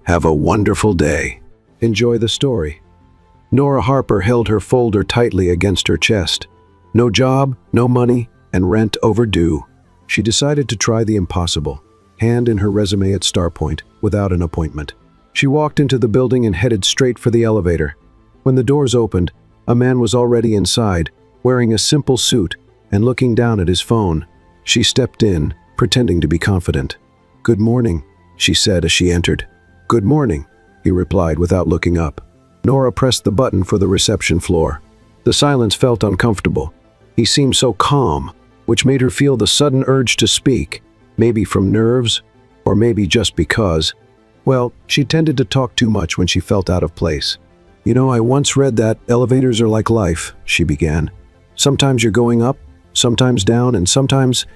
Have a wonderful day. Enjoy the story. Nora Harper held her folder tightly against her chest. No job, no money, and rent overdue. She decided to try the impossible. Hand in her resume at Starpoint, without an appointment. She walked into the building and headed straight for the elevator. When the doors opened, a man was already inside, wearing a simple suit and looking down at his phone. She stepped in, pretending to be confident. "Good morning," she said as she entered. "Good morning," he replied without looking up. Nora pressed the button for the reception floor. The silence felt uncomfortable. He seemed so calm, which made her feel the sudden urge to speak, maybe from nerves, or maybe just because. Well, she tended to talk too much when she felt out of place. "You know, I once read that elevators are like life," she began. "Sometimes you're going up, sometimes down, and sometimes,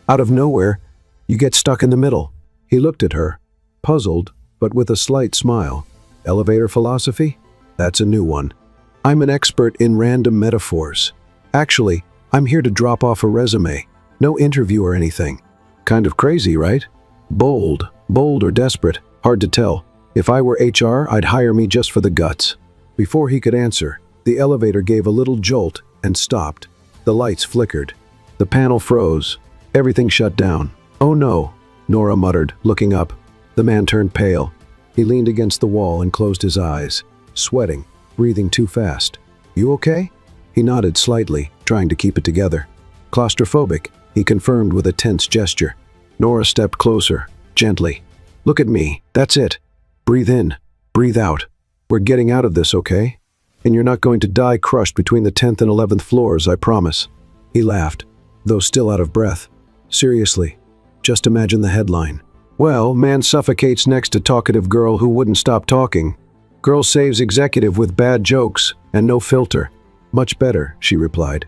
out of nowhere, you get stuck in the middle." He looked at her, puzzled, but with a slight smile. "Elevator philosophy? That's a new one. I'm an expert in random metaphors. Actually, I'm here to drop off a resume. No interview or anything. Kind of crazy, right? Bold or desperate, hard to tell. If I were HR, I'd hire me just for the guts." Before he could answer, the elevator gave a little jolt and stopped. The lights flickered. The panel froze. Everything shut down. "Oh no," Nora muttered, looking up. The man turned pale. He leaned against the wall and closed his eyes, sweating, breathing too fast. "You okay?" He nodded slightly, trying to keep it together. "Claustrophobic," he confirmed with a tense gesture. Nora stepped closer, gently. "Look at me. That's it. Breathe in. Breathe out. We're getting out of this, okay? And you're not going to die crushed between the 10th and 11th floors, I promise." He laughed, though still out of breath. "Seriously, just imagine the headline. Well, man suffocates next to talkative girl who wouldn't stop talking. Girl saves executive with bad jokes and no filter." "Much better," she replied.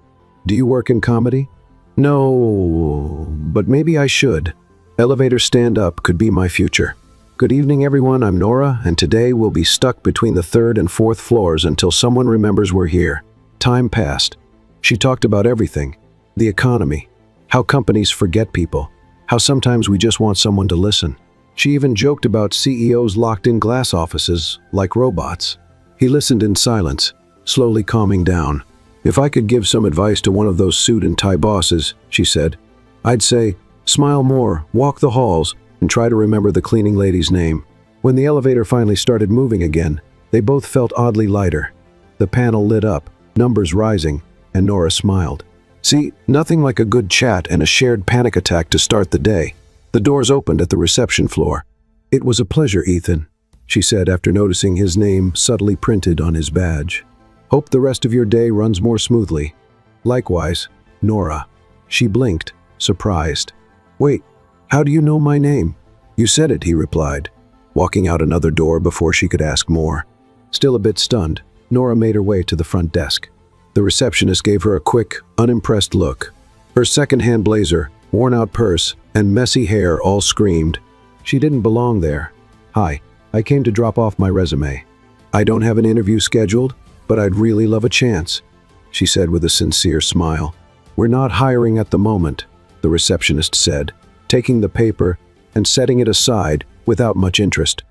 "Do you work in comedy?" "No, but maybe I should. Elevator stand-up could be my future." "Good evening, everyone. I'm Nora, and today we'll be stuck between the 3rd and 4th floors until someone remembers we're here." Time passed. She talked about everything. The economy. How companies forget people. How sometimes we just want someone to listen. She even joked about CEOs locked in glass offices, like robots. He listened in silence, slowly calming down. "If I could give some advice to one of those suit and tie bosses," she said, "I'd say, smile more, walk the halls, and try to remember the cleaning lady's name." When the elevator finally started moving again, they both felt oddly lighter. The panel lit up, numbers rising, and Nora smiled. See, nothing like a good chat and a shared panic attack to start the day. The doors opened at the reception floor. "It was a pleasure, Ethan," she said after noticing his name subtly printed on his badge. "Hope the rest of your day runs more smoothly." "Likewise, Nora." She blinked, surprised. "Wait, how do you know my name?" "You said it," he replied, walking out another door before she could ask more. Still a bit stunned, Nora made her way to the front desk. The receptionist gave her a quick, unimpressed look. Her second-hand blazer, worn-out purse, and messy hair all screamed. She didn't belong there. "Hi, I came to drop off my resume. I don't have an interview scheduled, but I'd really love a chance," she said with a sincere smile. "We're not hiring at the moment," the receptionist said, taking the paper and setting it aside without much interest.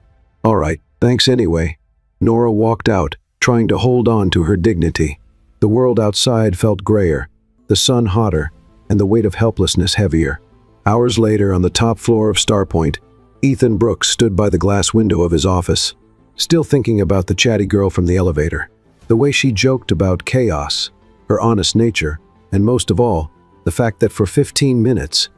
"All right, thanks anyway." Nora walked out, trying to hold on to her dignity. The world outside felt grayer, the sun hotter, and the weight of helplessness heavier. Hours later, on the top floor of Starpoint, Ethan Brooks stood by the glass window of his office, still thinking about the chatty girl from the elevator. The way she joked about chaos, her honest nature, and most of all, the fact that for 15 minutes,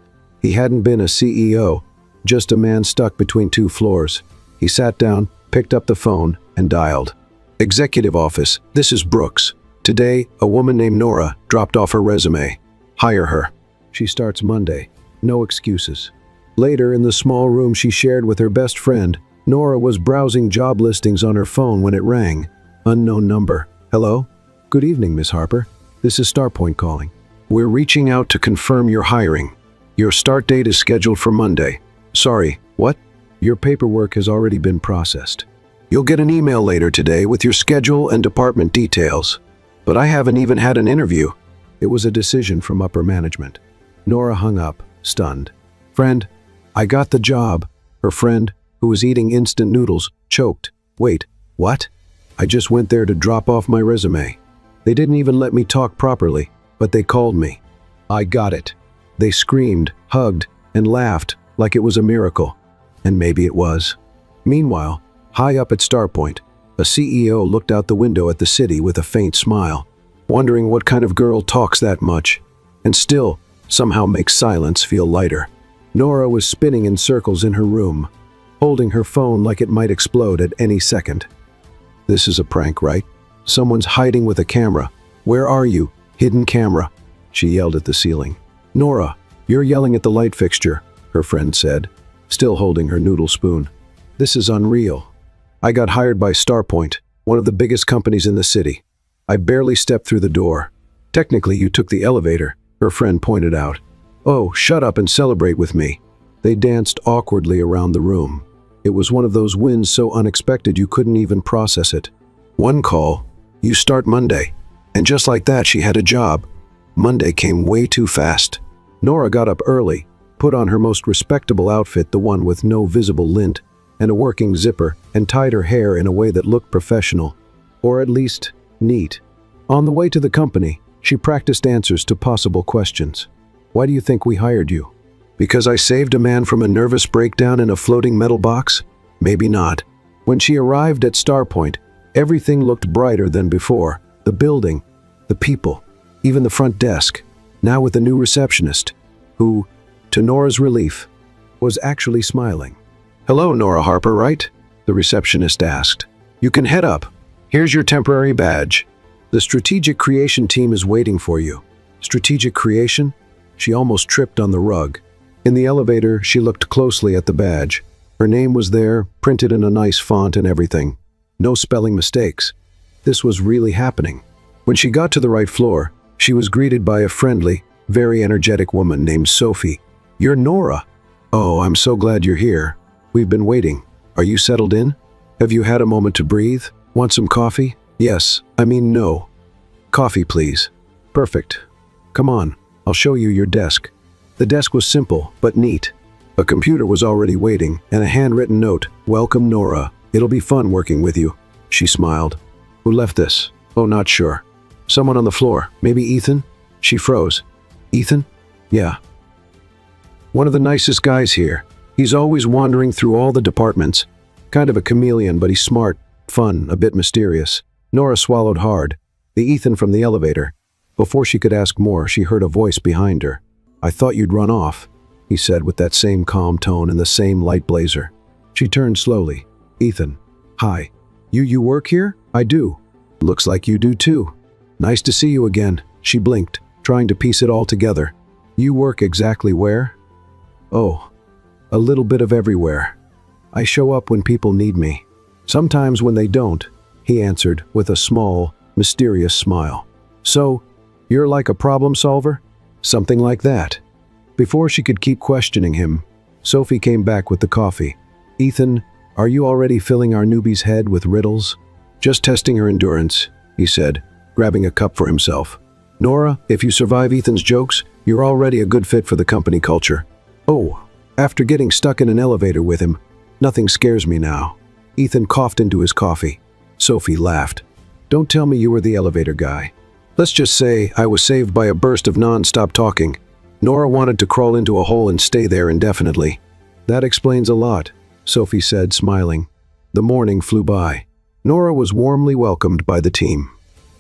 he hadn't been a CEO, just a man stuck between 2 floors. He sat down, picked up the phone, and dialed. "Executive office, this is Brooks. Today, a woman named Nora dropped off her resume. Hire her. She starts Monday. No excuses." Later, in the small room she shared with her best friend, Nora was browsing job listings on her phone when it rang. Unknown number. "Hello? Good evening, Miss Harper. This is Starpoint calling. We're reaching out to confirm your hiring. Your start date is scheduled for Monday." "Sorry, what?" "Your paperwork has already been processed. You'll get an email later today with your schedule and department details. But I haven't even had an interview." It was a decision from upper management. Nora hung up, stunned. "Friend, I got the job." Her friend, who was eating instant noodles, choked. Wait, what? I just went there to drop off my resume. They didn't even let me talk properly, but they called me. I got it. They screamed, hugged, and laughed like it was a miracle. And maybe it was. Meanwhile, high up at Starpoint, a CEO looked out the window at the city with a faint smile, wondering what kind of girl talks that much, and still somehow makes silence feel lighter. Nora was spinning in circles in her room, holding her phone like it might explode at any second. This is a prank, right? Someone's hiding with a camera. Where are you? Hidden camera. She yelled at the ceiling. Nora, you're yelling at the light fixture, her friend said, still holding her noodle spoon. This is unreal. I got hired by Starpoint, one of the biggest companies in the city. I barely stepped through the door. Technically, you took the elevator, her friend pointed out. Oh, shut up and celebrate with me. They danced awkwardly around the room. It was one of those wins so unexpected you couldn't even process it. One call, you start Monday. And just like that, she had a job. Monday came way too fast. Nora got up early, put on her most respectable outfit, the one with no visible lint, and a working zipper, and tied her hair in a way that looked professional, or at least neat. On the way to the company, she practiced answers to possible questions. Why do you think we hired you? Because I saved a man from a nervous breakdown in a floating metal box? Maybe not. When she arrived at Starpoint, everything looked brighter than before. The building, the people, even the front desk, now with a new receptionist, who, to Nora's relief, was actually smiling. Hello, Nora Harper, right? The receptionist asked. You can head up. Here's your temporary badge. The strategic creation team is waiting for you. Strategic creation? She almost tripped on the rug. In the elevator, she looked closely at the badge. Her name was there, printed in a nice font and everything. No spelling mistakes. This was really happening. When she got to the right floor, she was greeted by a friendly, very energetic woman named Sophie. You're Nora. Oh, I'm so glad you're here. We've been waiting. Are you settled in? Have you had a moment to breathe? Want some coffee? Yes, I mean no. Coffee, please. Perfect. Come on, I'll show you your desk. The desk was simple, but neat. A computer was already waiting, and a handwritten note, Welcome, Nora. It'll be fun working with you. She smiled. Who left this? Oh, not sure. Someone on the floor. Maybe Ethan? She froze. Ethan? Yeah. One of the nicest guys here. He's always wandering through all the departments. Kind of a chameleon, but he's smart, fun, a bit mysterious. Nora swallowed hard. The Ethan from the elevator. Before she could ask more, she heard a voice behind her. I thought you'd run off, he said with that same calm tone and the same light blazer. She turned slowly. Ethan. Hi. You work here? I do. Looks like you do too. Nice to see you again. She blinked, trying to piece it all together. You work exactly where? Oh, a little bit of everywhere. I show up when people need me. Sometimes when they don't, he answered with a small, mysterious smile. So, you're like a problem solver? Something like that. Before she could keep questioning him, Sophie came back with the coffee. Ethan, are you already filling our newbie's head with riddles? Just testing her endurance, he said, grabbing a cup for himself. Nora, if you survive Ethan's jokes, you're already a good fit for the company culture. Oh, after getting stuck in an elevator with him, nothing scares me now. Ethan coughed into his coffee. Sophie laughed. Don't tell me you were the elevator guy. Let's just say I was saved by a burst of non-stop talking. Nora wanted to crawl into a hole and stay there indefinitely. That explains a lot, Sophie said, smiling. The morning flew by. Nora was warmly welcomed by the team.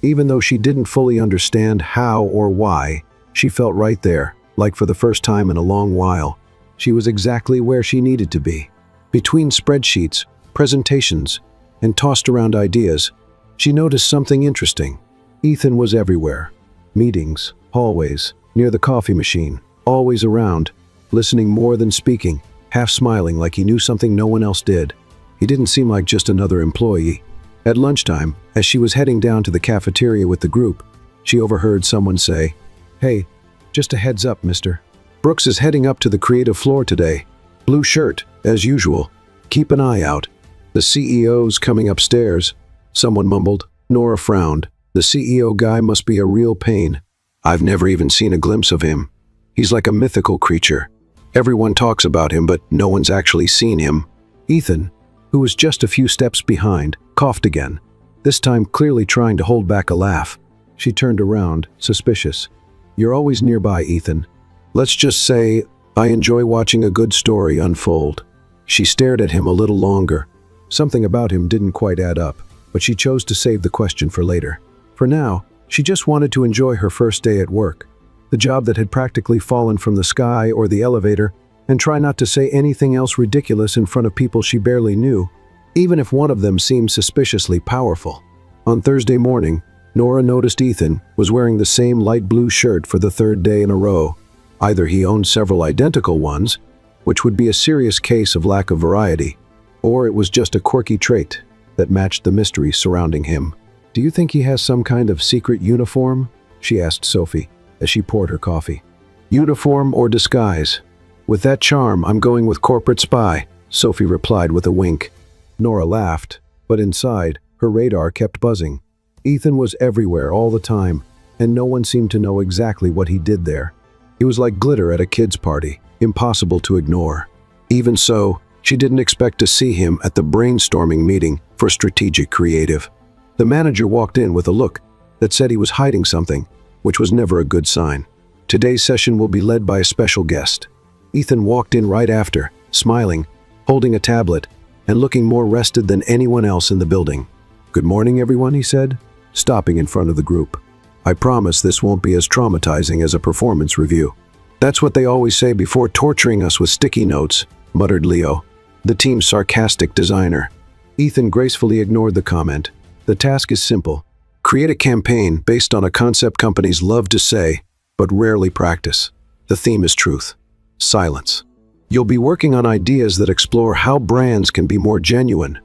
Even though she didn't fully understand how or why, she felt right there, like for the first time in a long while. She was exactly where she needed to be. Between spreadsheets, presentations, and tossed around ideas, she noticed something interesting. Ethan was everywhere. Meetings, hallways, near the coffee machine, always around, listening more than speaking, half smiling like he knew something no one else did. He didn't seem like just another employee. At lunchtime, as she was heading down to the cafeteria with the group, she overheard someone say, Hey, just a heads up, mister. Brooks is heading up to the creative floor today. Blue shirt, as usual. Keep an eye out. The CEO's coming upstairs. Someone mumbled. Nora frowned. The CEO guy must be a real pain. I've never even seen a glimpse of him. He's like a mythical creature. Everyone talks about him, but no one's actually seen him. Ethan, who was just a few steps behind, coughed again, this time clearly trying to hold back a laugh. She turned around, suspicious. "You're always nearby, Ethan. Let's just say I enjoy watching a good story unfold." She stared at him a little longer. Something about him didn't quite add up, but she chose to save the question for later. For now, she just wanted to enjoy her first day at work, the job that had practically fallen from the sky or the elevator, and try not to say anything else ridiculous in front of people she barely knew, even if one of them seemed suspiciously powerful. On Thursday morning, Nora noticed Ethan was wearing the same light blue shirt for the third day in a row. Either he owned several identical ones, which would be a serious case of lack of variety, or it was just a quirky trait that matched the mystery surrounding him. "Do you think he has some kind of secret uniform?" she asked Sophie as she poured her coffee. "Uniform or disguise? With that charm, I'm going with corporate spy," Sophie replied with a wink. Nora laughed, but inside, her radar kept buzzing. Ethan was everywhere all the time, and no one seemed to know exactly what he did there. He was like glitter at a kid's party, impossible to ignore. Even so, she didn't expect to see him at the brainstorming meeting for strategic creative. The manager walked in with a look that said he was hiding something, which was never a good sign. Today's session will be led by a special guest. Ethan walked in right after, smiling, holding a tablet, and looking more rested than anyone else in the building. "Good morning, everyone," he said, stopping in front of the group. "I promise this won't be as traumatizing as a performance review." "That's what they always say before torturing us with sticky notes," muttered Leo, the team's sarcastic designer. Ethan gracefully ignored the comment. "The task is simple. Create a campaign based on a concept companies love to say, but rarely practice. The theme is truth. Silence. You'll be working on ideas that explore how brands can be more genuine,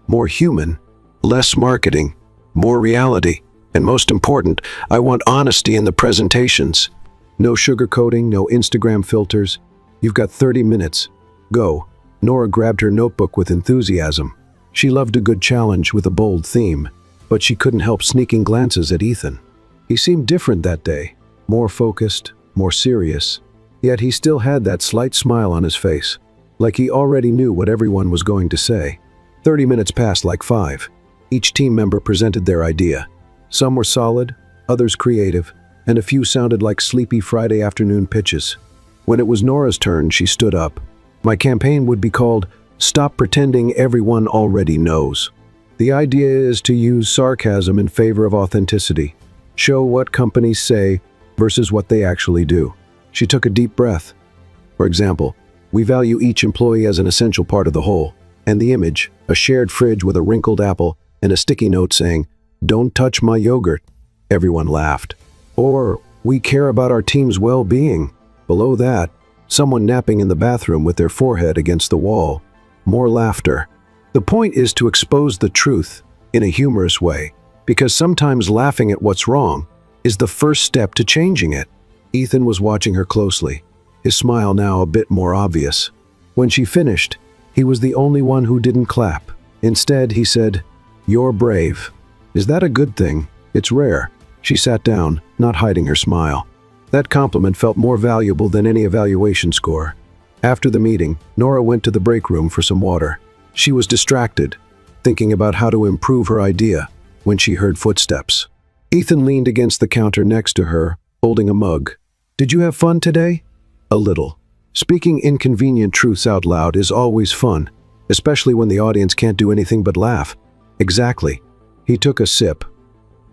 more human, less marketing, more reality, and most important, I want honesty in the presentations. No sugarcoating, no Instagram filters. You've got 30 minutes. Go." Nora grabbed her notebook with enthusiasm. She loved a good challenge with a bold theme, but she couldn't help sneaking glances at Ethan. He seemed different that day, more focused, more serious. Yet he still had that slight smile on his face, like he already knew what everyone was going to say. 30 minutes passed like 5. Each team member presented their idea. Some were solid, others creative, and a few sounded like sleepy Friday afternoon pitches. When it was Nora's turn, she stood up. "My campaign would be called, 'Stop Pretending Everyone Already Knows.' The idea is to use sarcasm in favor of authenticity. Show what companies say versus what they actually do." She took a deep breath. "For example, we value each employee as an essential part of the whole." And the image, a shared fridge with a wrinkled apple and a sticky note saying, "Don't touch my yogurt." Everyone laughed. Or, "We care about our team's well-being." Below that, someone napping in the bathroom with their forehead against the wall. More laughter. The point is to expose the truth in a humorous way, because sometimes laughing at what's wrong is the first step to changing it. Ethan was watching her closely, his smile now a bit more obvious. When she finished, he was the only one who didn't clap. Instead, he said, "You're brave." "Is that a good thing? It's rare." She sat down, not hiding her smile. That compliment felt more valuable than any evaluation score. After the meeting, Nora went to the break room for some water. She was distracted, thinking about how to improve her idea, when she heard footsteps. Ethan leaned against the counter next to her, holding a mug. "Did you have fun today?" "A little." Speaking inconvenient truths out loud is always fun, especially when the audience can't do anything but laugh. "Exactly." He took a sip.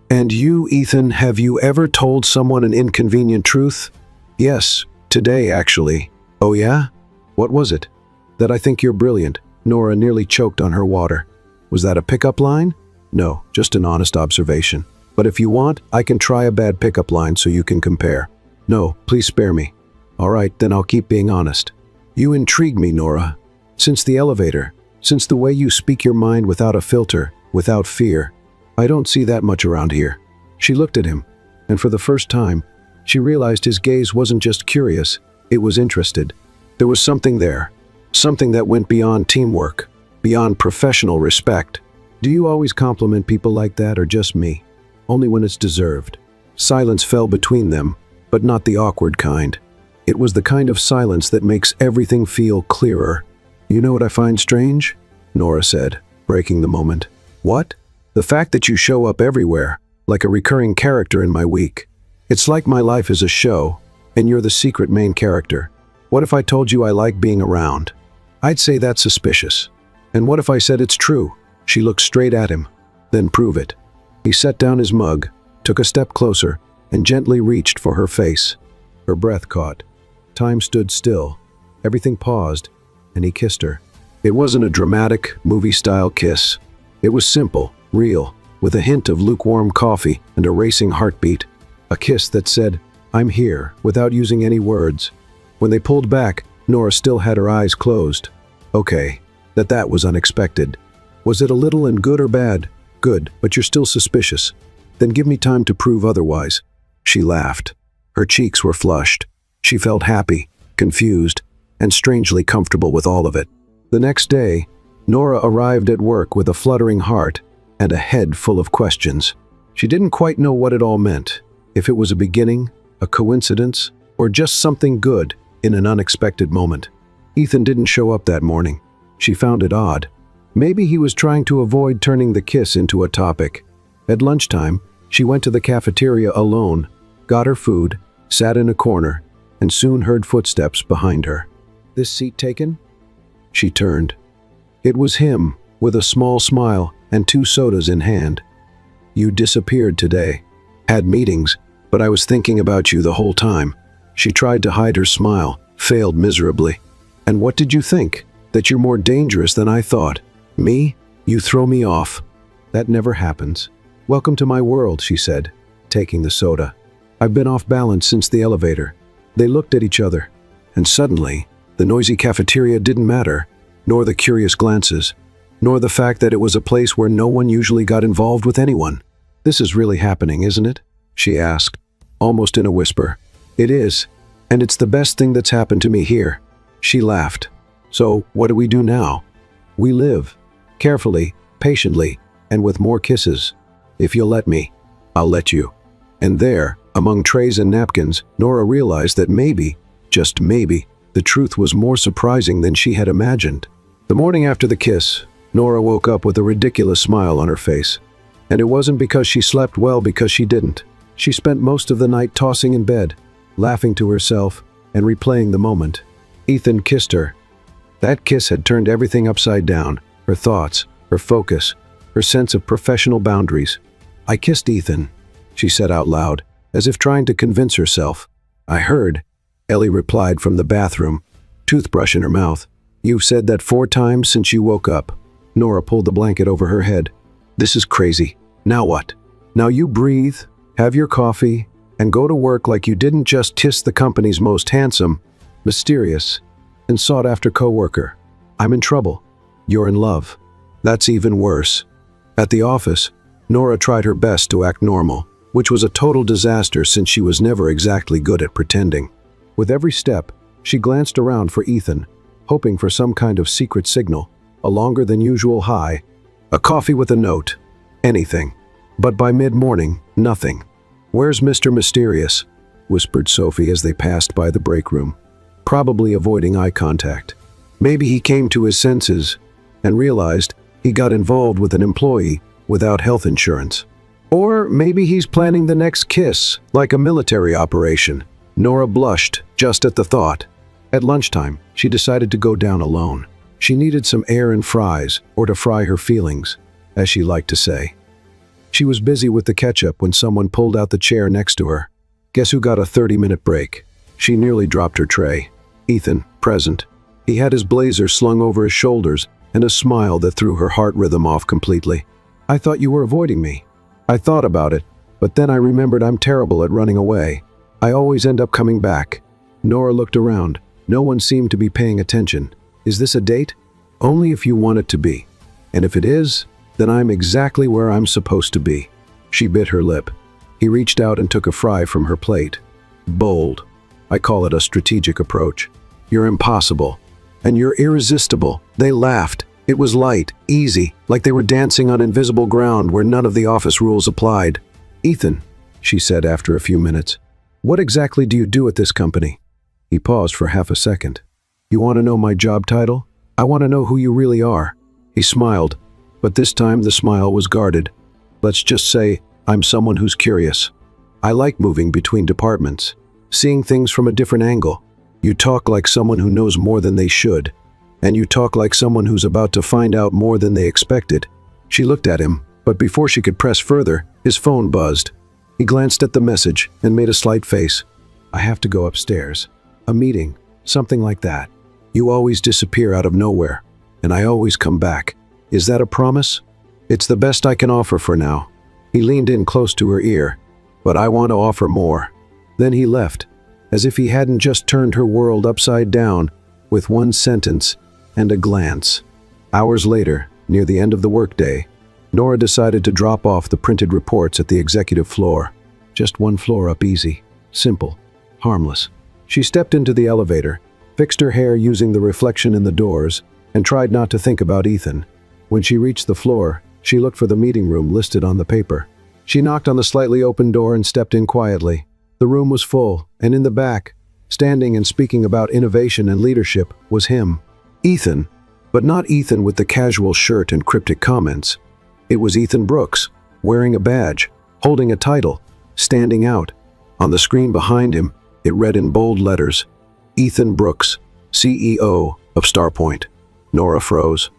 "And you, Ethan, have you ever told someone an inconvenient truth?" "Yes, today actually." "Oh yeah? What was it?" "That I think you're brilliant." Nora nearly choked on her water. "Was that a pickup line?" "No, just an honest observation. But if you want, I can try a bad pickup line so you can compare." "No, please spare me." "All right, then I'll keep being honest." "You intrigue me, Nora. Since the elevator, since the way you speak your mind without a filter, without fear. I don't see that much around here." She looked at him, and for the first time, she realized his gaze wasn't just curious, it was interested. There was something there, something that went beyond teamwork, beyond professional respect. "Do you always compliment people like that, or just me?" "Only when it's deserved." Silence fell between them, but not the awkward kind. It was the kind of silence that makes everything feel clearer. "You know what I find strange?" Nora said, breaking the moment. What? The fact that you show up everywhere, like a recurring character in my week. It's like my life is a show, and you're the secret main character. What if I told you I like being around? I'd say that's suspicious. And what if I said it's true? She looked straight at him. Then prove it. He set down his mug, took a step closer, and gently reached for her face. Her breath caught. Time stood still. Everything paused, and he kissed her. It wasn't a dramatic, movie-style kiss. It was simple, real, with a hint of lukewarm coffee and a racing heartbeat. A kiss that said, "I'm here," without using any words. When they pulled back, Nora still had her eyes closed. Okay, that was unexpected. Was it a little and good or bad? Good, but you're still suspicious. Then give me time to prove otherwise. She laughed. Her cheeks were flushed. She felt happy, confused, and strangely comfortable with all of it. The next day, Nora arrived at work with a fluttering heart and a head full of questions. She didn't quite know what it all meant, if it was a beginning, a coincidence, or just something good in an unexpected moment. Ethan didn't show up that morning. She found it odd. Maybe he was trying to avoid turning the kiss into a topic. At lunchtime, she went to the cafeteria alone, got her food, sat in a corner, and soon heard footsteps behind her. "This seat taken?" She turned. It was him, with a small smile and 2 sodas in hand. "You disappeared today. Had meetings, but I was thinking about you the whole time." She tried to hide her smile, failed miserably. "And what did you think? That you're more dangerous than I thought? Me? You throw me off. That never happens. Welcome to my world," she said, taking the soda. "I've been off balance since the elevator." They looked at each other, and suddenly, the noisy cafeteria didn't matter, nor the curious glances, nor the fact that it was a place where no one usually got involved with anyone. "This is really happening, isn't it?" she asked, almost in a whisper. "It is, and it's the best thing that's happened to me here." She laughed. "So, what do we do now?" "We live. Carefully, patiently, and with more kisses. If you'll let me, I'll let you." And there, among trays and napkins, Nora realized that maybe, just maybe, the truth was more surprising than she had imagined. The morning after the kiss, Nora woke up with a ridiculous smile on her face. And it wasn't because she slept well, because she didn't. She spent most of the night tossing in bed, laughing to herself, and replaying the moment. Ethan kissed her. That kiss had turned everything upside down. Her thoughts, her focus, her sense of professional boundaries. "I kissed Ethan," she said out loud, as if trying to convince herself. "I heard," Ellie replied from the bathroom, toothbrush in her mouth. "You've said that 4 times since you woke up." Nora pulled the blanket over her head. "This is crazy. Now what? Now you breathe, have your coffee, and go to work like you didn't just kiss the company's most handsome, mysterious, and sought-after co-worker. I'm in trouble. You're in love. That's even worse." At the office, Nora tried her best to act normal, which was a total disaster since she was never exactly good at pretending. With every step, she glanced around for Ethan, hoping for some kind of secret signal, a longer than usual hi, a coffee with a note, anything. But by mid-morning, nothing. "Where's Mr. Mysterious?" whispered Sophie as they passed by the break room, probably avoiding eye contact. Maybe he came to his senses and realized he got involved with an employee without health insurance. Or maybe he's planning the next kiss, like a military operation. Nora blushed just at the thought. At lunchtime, she decided to go down alone. She needed some air and fries, or to fry her feelings, as she liked to say. She was busy with the ketchup when someone pulled out the chair next to her. Guess who got a 30-minute break? She nearly dropped her tray. Ethan, present. He had his blazer slung over his shoulders and a smile that threw her heart rhythm off completely. "I thought you were avoiding me." "I thought about it, but then I remembered I'm terrible at running away. I always end up coming back." Nora looked around. No one seemed to be paying attention. "Is this a date?" "Only if you want it to be. And if it is, then I'm exactly where I'm supposed to be." She bit her lip. He reached out and took a fry from her plate. "Bold. I call it a strategic approach. You're impossible. And you're irresistible." They laughed. It was light, easy, like they were dancing on invisible ground where none of the office rules applied. "Ethan," she said after a few minutes, "what exactly do you do at this company?" He paused for half a second. "You want to know my job title? I want to know who you really are." He smiled, but this time the smile was guarded. Let's just say I'm someone who's curious. I like moving between departments, seeing things from a different angle. You talk like someone who knows more than they should, and you talk like someone who's about to find out more than they expected. She looked at him, but before she could press further, his phone buzzed. He glanced at the message and made a slight face. I have to go upstairs. A meeting, something like that. You always disappear out of nowhere, and I always come back. Is that a promise? It's the best I can offer for now. He leaned in close to her ear. But I want to offer more. Then he left, as if he hadn't just turned her world upside down with one sentence and a glance. Hours later, near the end of the workday, Nora decided to drop off the printed reports at the executive floor. Just one floor up easy. Simple. Harmless. She stepped into the elevator, fixed her hair using the reflection in the doors, and tried not to think about Ethan. When she reached the floor, she looked for the meeting room listed on the paper. She knocked on the slightly open door and stepped in quietly. The room was full, and in the back, standing and speaking about innovation and leadership, was him. Ethan, but not Ethan with the casual shirt and cryptic comments. It was Ethan Brooks, wearing a badge, holding a title, standing out. On the screen behind him, it read in bold letters, Ethan Brooks, CEO of Starpoint. Nora froze.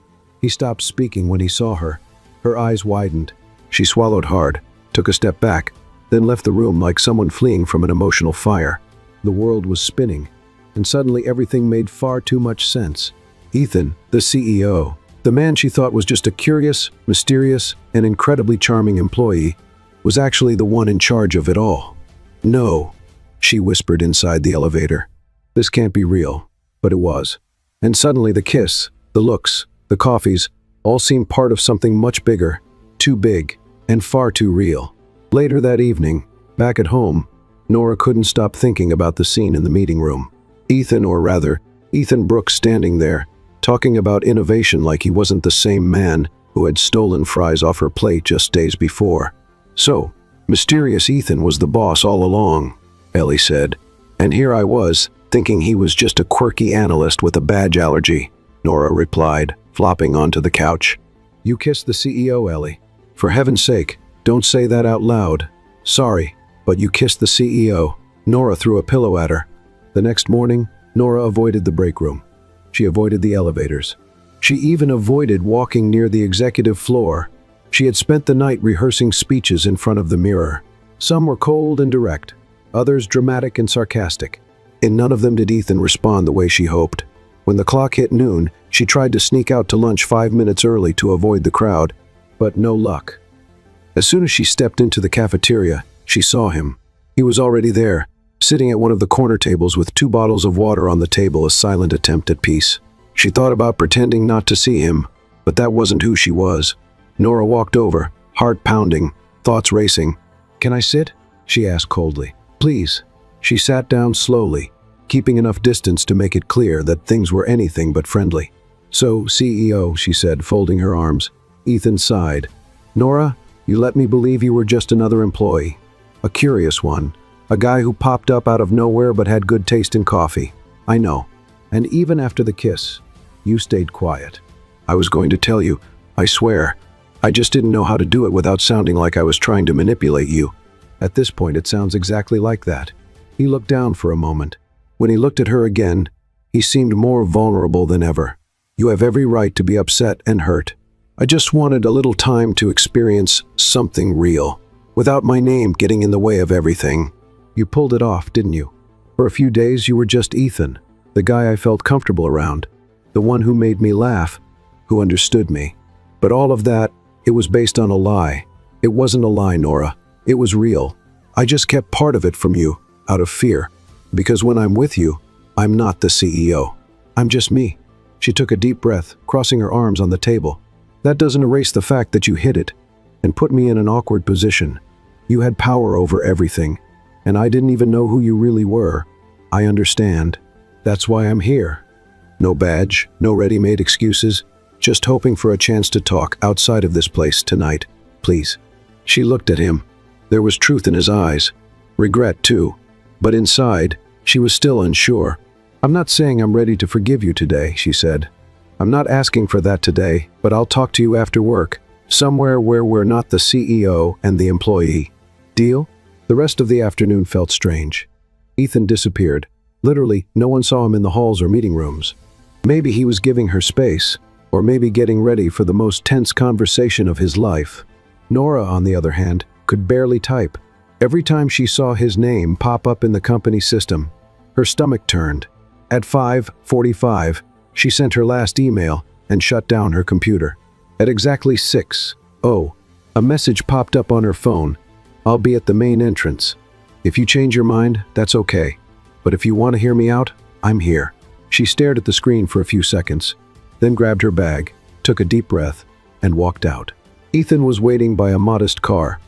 He stopped speaking when he saw her. Her eyes widened. She swallowed hard, took a step back, then left the room like someone fleeing from an emotional fire. The world was spinning, and suddenly everything made far too much sense. Ethan, the CEO, the man she thought was just a curious, mysterious, and incredibly charming employee, was actually the one in charge of it all. No, she whispered inside the elevator. This can't be real, but it was. And suddenly the kiss, the looks, the coffees, all seemed part of something much bigger, too big, and far too real. Later that evening, back at home, Nora couldn't stop thinking about the scene in the meeting room. Ethan, or rather, Ethan Brooks standing there, talking about innovation like he wasn't the same man who had stolen fries off her plate just days before. So, mysterious Ethan was the boss all along, Ellie said. And here I was, thinking he was just a quirky analyst with a badge allergy, Nora replied, flopping onto the couch. You kissed the CEO, Ellie. For heaven's sake, don't say that out loud. Sorry, but you kissed the CEO. Nora threw a pillow at her. The next morning, Nora avoided the break room. She avoided the elevators. She even avoided walking near the executive floor. She had spent the night rehearsing speeches in front of the mirror. Some were cold and direct, others dramatic and sarcastic. In none of them did Ethan respond the way she hoped. When the clock hit noon, she tried to sneak out to lunch 5 minutes early to avoid the crowd, but no luck. As soon as she stepped into the cafeteria, she saw him. He was already there, sitting at one of the corner tables with 2 bottles of water on the table, a silent attempt at peace. She thought about pretending not to see him, but that wasn't who she was. Nora walked over, heart pounding, thoughts racing. Can I sit? She asked coldly. Please. She sat down slowly, keeping enough distance to make it clear that things were anything but friendly. So, CEO, she said, folding her arms. Ethan sighed. Nora, you let me believe you were just another employee. A curious one. A guy who popped up out of nowhere but had good taste in coffee. I know. And even after the kiss, you stayed quiet. I was going to tell you, I swear. I just didn't know how to do it without sounding like I was trying to manipulate you. At this point, it sounds exactly like that. He looked down for a moment. When he looked at her again, he seemed more vulnerable than ever. You have every right to be upset and hurt. I just wanted a little time to experience something real, without my name getting in the way of everything. You pulled it off, didn't you? For a few days, you were just Ethan, the guy I felt comfortable around, the one who made me laugh, who understood me. But all of that, it was based on a lie. It wasn't a lie, Nora. It was real. I just kept part of it from you, out of fear. Because when I'm with you, I'm not the CEO. I'm just me. She took a deep breath, crossing her arms on the table. That doesn't erase the fact that you hid it and put me in an awkward position. You had power over everything, and I didn't even know who you really were. I understand. That's why I'm here. No badge, no ready-made excuses, just hoping for a chance to talk outside of this place tonight. Please. She looked at him. There was truth in his eyes. Regret, too. But inside, she was still unsure. I'm not saying I'm ready to forgive you today, she said. I'm not asking for that today, but I'll talk to you after work, somewhere where we're not the CEO and the employee. Deal? The rest of the afternoon felt strange. Ethan disappeared. Literally, no one saw him in the halls or meeting rooms. Maybe he was giving her space, or maybe getting ready for the most tense conversation of his life. Nora, on the other hand, could barely type. Every time she saw his name pop up in the company system, her stomach turned. At 5:45, she sent her last email and shut down her computer. At exactly 6:00, a message popped up on her phone. I'll be at the main entrance. If you change your mind, that's okay. But if you want to hear me out, I'm here. She stared at the screen for a few seconds, then grabbed her bag, took a deep breath, and walked out. Ethan was waiting by a modest car,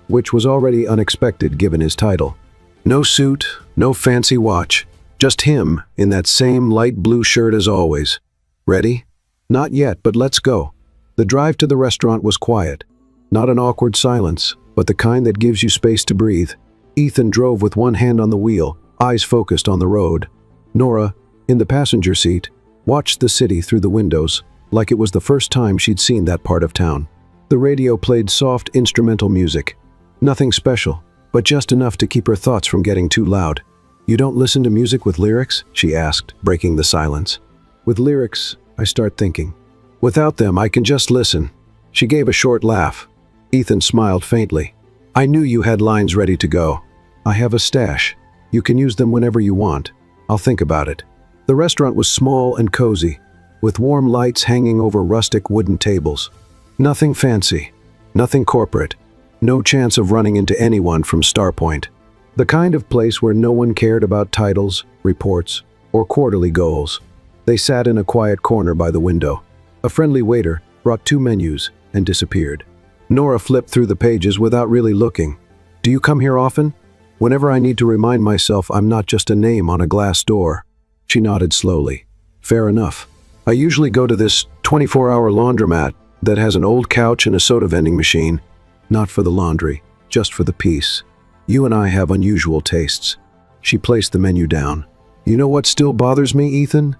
which was already unexpected given his title. No suit, no fancy watch, just him in that same light blue shirt as always. Ready? Not yet, but let's go. The drive to the restaurant was quiet. Not an awkward silence, but the kind that gives you space to breathe. Ethan drove with one hand on the wheel, eyes focused on the road. Nora, in the passenger seat, watched the city through the windows, like it was the first time she'd seen that part of town. The radio played soft instrumental music. Nothing special, but just enough to keep her thoughts from getting too loud. You don't listen to music with lyrics? She asked, breaking the silence. With lyrics, I start thinking. Without them, I can just listen. She gave a short laugh. Ethan smiled faintly. I knew you had lines ready to go. I have a stash. You can use them whenever you want. I'll think about it. The restaurant was small and cozy, with warm lights hanging over rustic wooden tables. Nothing fancy, nothing corporate, no chance of running into anyone from Starpoint. The kind of place where no one cared about titles, reports, or quarterly goals. They sat in a quiet corner by the window. A friendly waiter brought 2 menus and disappeared. Nora flipped through the pages without really looking. Do you come here often? Whenever I need to remind myself I'm not just a name on a glass door. She nodded slowly. Fair enough. I usually go to this 24-hour laundromat that has an old couch and a soda vending machine. Not for the laundry, just for the peace. You and I have unusual tastes. She placed the menu down. You know what still bothers me, Ethan?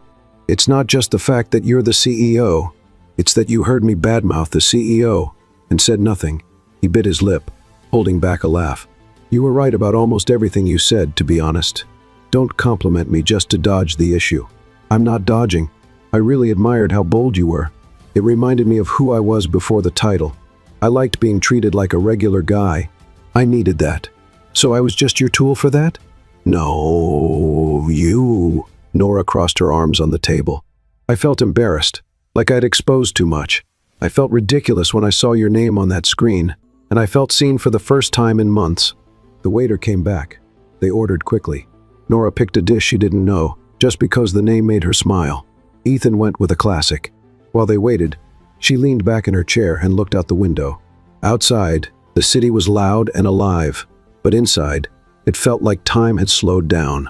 It's not just the fact that you're the CEO. It's that you heard me badmouth the CEO and said nothing. He bit his lip, holding back a laugh. You were right about almost everything you said, to be honest. Don't compliment me just to dodge the issue. I'm not dodging. I really admired how bold you were. It reminded me of who I was before the title. I liked being treated like a regular guy. I needed that. So I was just your tool for that? No, you. Nora crossed her arms on the table. I felt embarrassed, like I'd exposed too much. I felt ridiculous when I saw your name on that screen, and I felt seen for the first time in months. The waiter came back. They ordered quickly. Nora picked a dish she didn't know, just because the name made her smile. Ethan went with a classic. While they waited, she leaned back in her chair and looked out the window. Outside, the city was loud and alive, but inside, it felt like time had slowed down.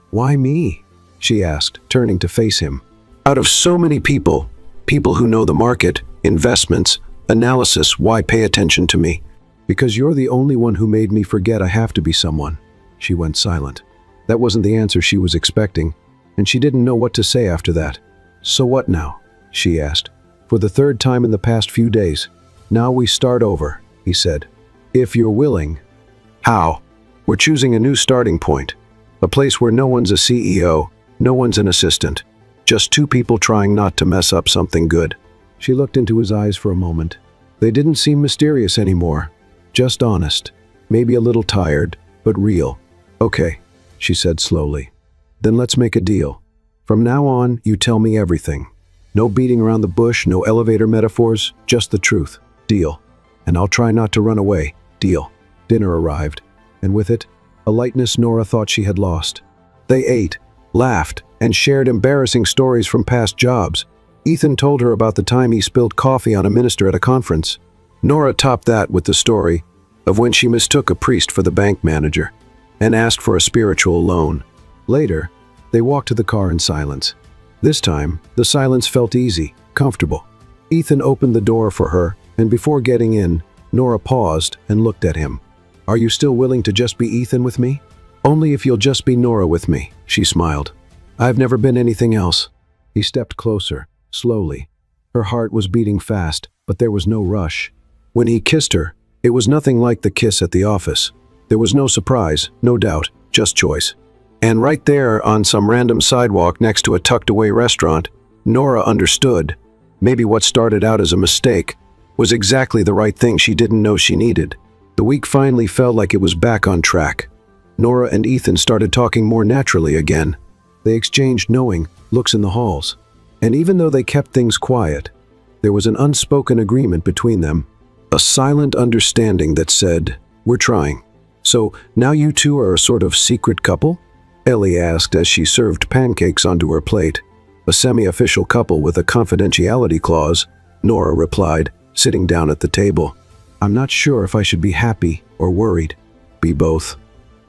Why me? She asked, turning to face him. Out of so many people who know the market, investments, analysis, why pay attention to me? Because you're the only one who made me forget I have to be someone. She went silent. That wasn't the answer she was expecting, and she didn't know what to say after that. So what now? She asked. For the 3rd time in the past few days. Now we start over, he said. If you're willing. How? We're choosing a new starting point. A place where no one's a CEO, no one's an assistant. Just 2 people trying not to mess up something good. She looked into his eyes for a moment. They didn't seem mysterious anymore. Just honest. Maybe a little tired, but real. Okay, she said slowly. Then let's make a deal. From now on, you tell me everything. No beating around the bush, no elevator metaphors, just the truth. Deal. And I'll try not to run away. Deal. Dinner arrived, and with it, a lightness Nora thought she had lost. They ate, laughed, and shared embarrassing stories from past jobs. Ethan told her about the time he spilled coffee on a minister at a conference. Nora topped that with the story of when she mistook a priest for the bank manager and asked for a spiritual loan. Later, they walked to the car in silence. This time, the silence felt easy, comfortable. Ethan opened the door for her, and before getting in, Nora paused and looked at him. Are you still willing to just be Ethan with me? Only if you'll just be Nora with me, she smiled. I've never been anything else. He stepped closer, slowly. Her heart was beating fast, but there was no rush. When he kissed her, it was nothing like the kiss at the office. There was no surprise, no doubt, just choice. And right there, on some random sidewalk next to a tucked-away restaurant, Nora understood. Maybe what started out as a mistake was exactly the right thing she didn't know she needed. The week finally felt like it was back on track. Nora and Ethan started talking more naturally again. They exchanged knowing looks in the halls. And even though they kept things quiet, there was an unspoken agreement between them. A silent understanding that said, "We're trying." "So, now you two are a sort of secret couple?" Ellie asked as she served pancakes onto her plate. "A semi-official couple with a confidentiality clause," Nora replied, sitting down at the table. "I'm not sure if I should be happy or worried." "Be both."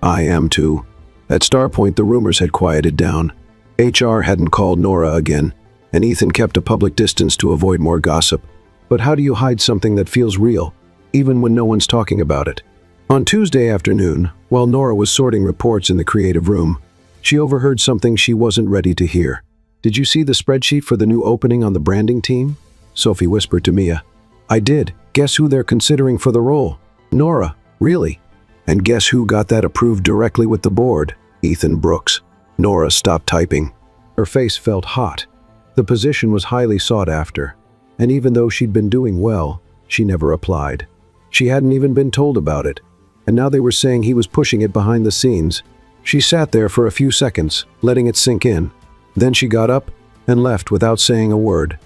"I am too." At Starpoint, the rumors had quieted down. HR hadn't called Nora again, and Ethan kept a public distance to avoid more gossip. But how do you hide something that feels real, even when no one's talking about it? On Tuesday afternoon, while Nora was sorting reports in the creative room, she overheard something she wasn't ready to hear. "Did you see the spreadsheet for the new opening on the branding team?" Sophie whispered to Mia. "I did. Guess who they're considering for the role?" "Nora." "Really? And guess who got that approved directly with the board?" "Ethan Brooks." Nora stopped typing. Her face felt hot. The position was highly sought after, and even though she'd been doing well, she never applied. She hadn't even been told about it, and now they were saying he was pushing it behind the scenes. She sat there for a few seconds, letting it sink in. Then she got up and left without saying a word.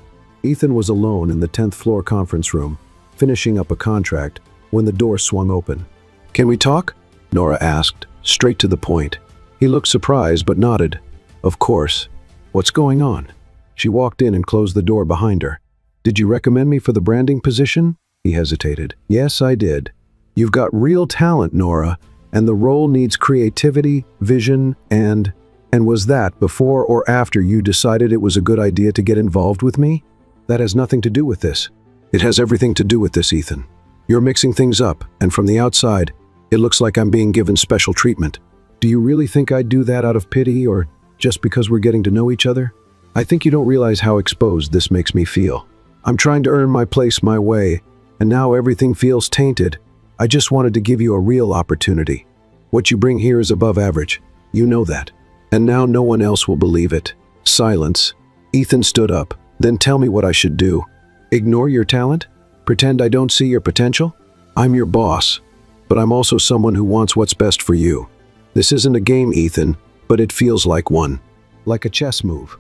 Ethan was alone in the 10th floor conference room, finishing up a contract, when the door swung open. "Can we talk?" Nora asked, straight to the point. He looked surprised but nodded. "Of course. What's going on?" She walked in and closed the door behind her. "Did you recommend me for the branding position?" He hesitated. "Yes, I did. You've got real talent, Nora, and the role needs creativity, vision, and was that before or after you decided it was a good idea to get involved with me?" "That has nothing to do with this." "It has everything to do with this, Ethan. You're mixing things up, and from the outside, it looks like I'm being given special treatment. Do you really think I'd do that out of pity or just because we're getting to know each other? I think you don't realize how exposed this makes me feel. I'm trying to earn my place my way, and now everything feels tainted. I just wanted to give you a real opportunity. What you bring here is above average. You know that. And now no one else will believe it." Silence. Ethan stood up. "Then tell me what I should do. Ignore your talent? Pretend I don't see your potential? I'm your boss, but I'm also someone who wants what's best for you. This isn't a game, Ethan, but it feels like one. Like a chess move.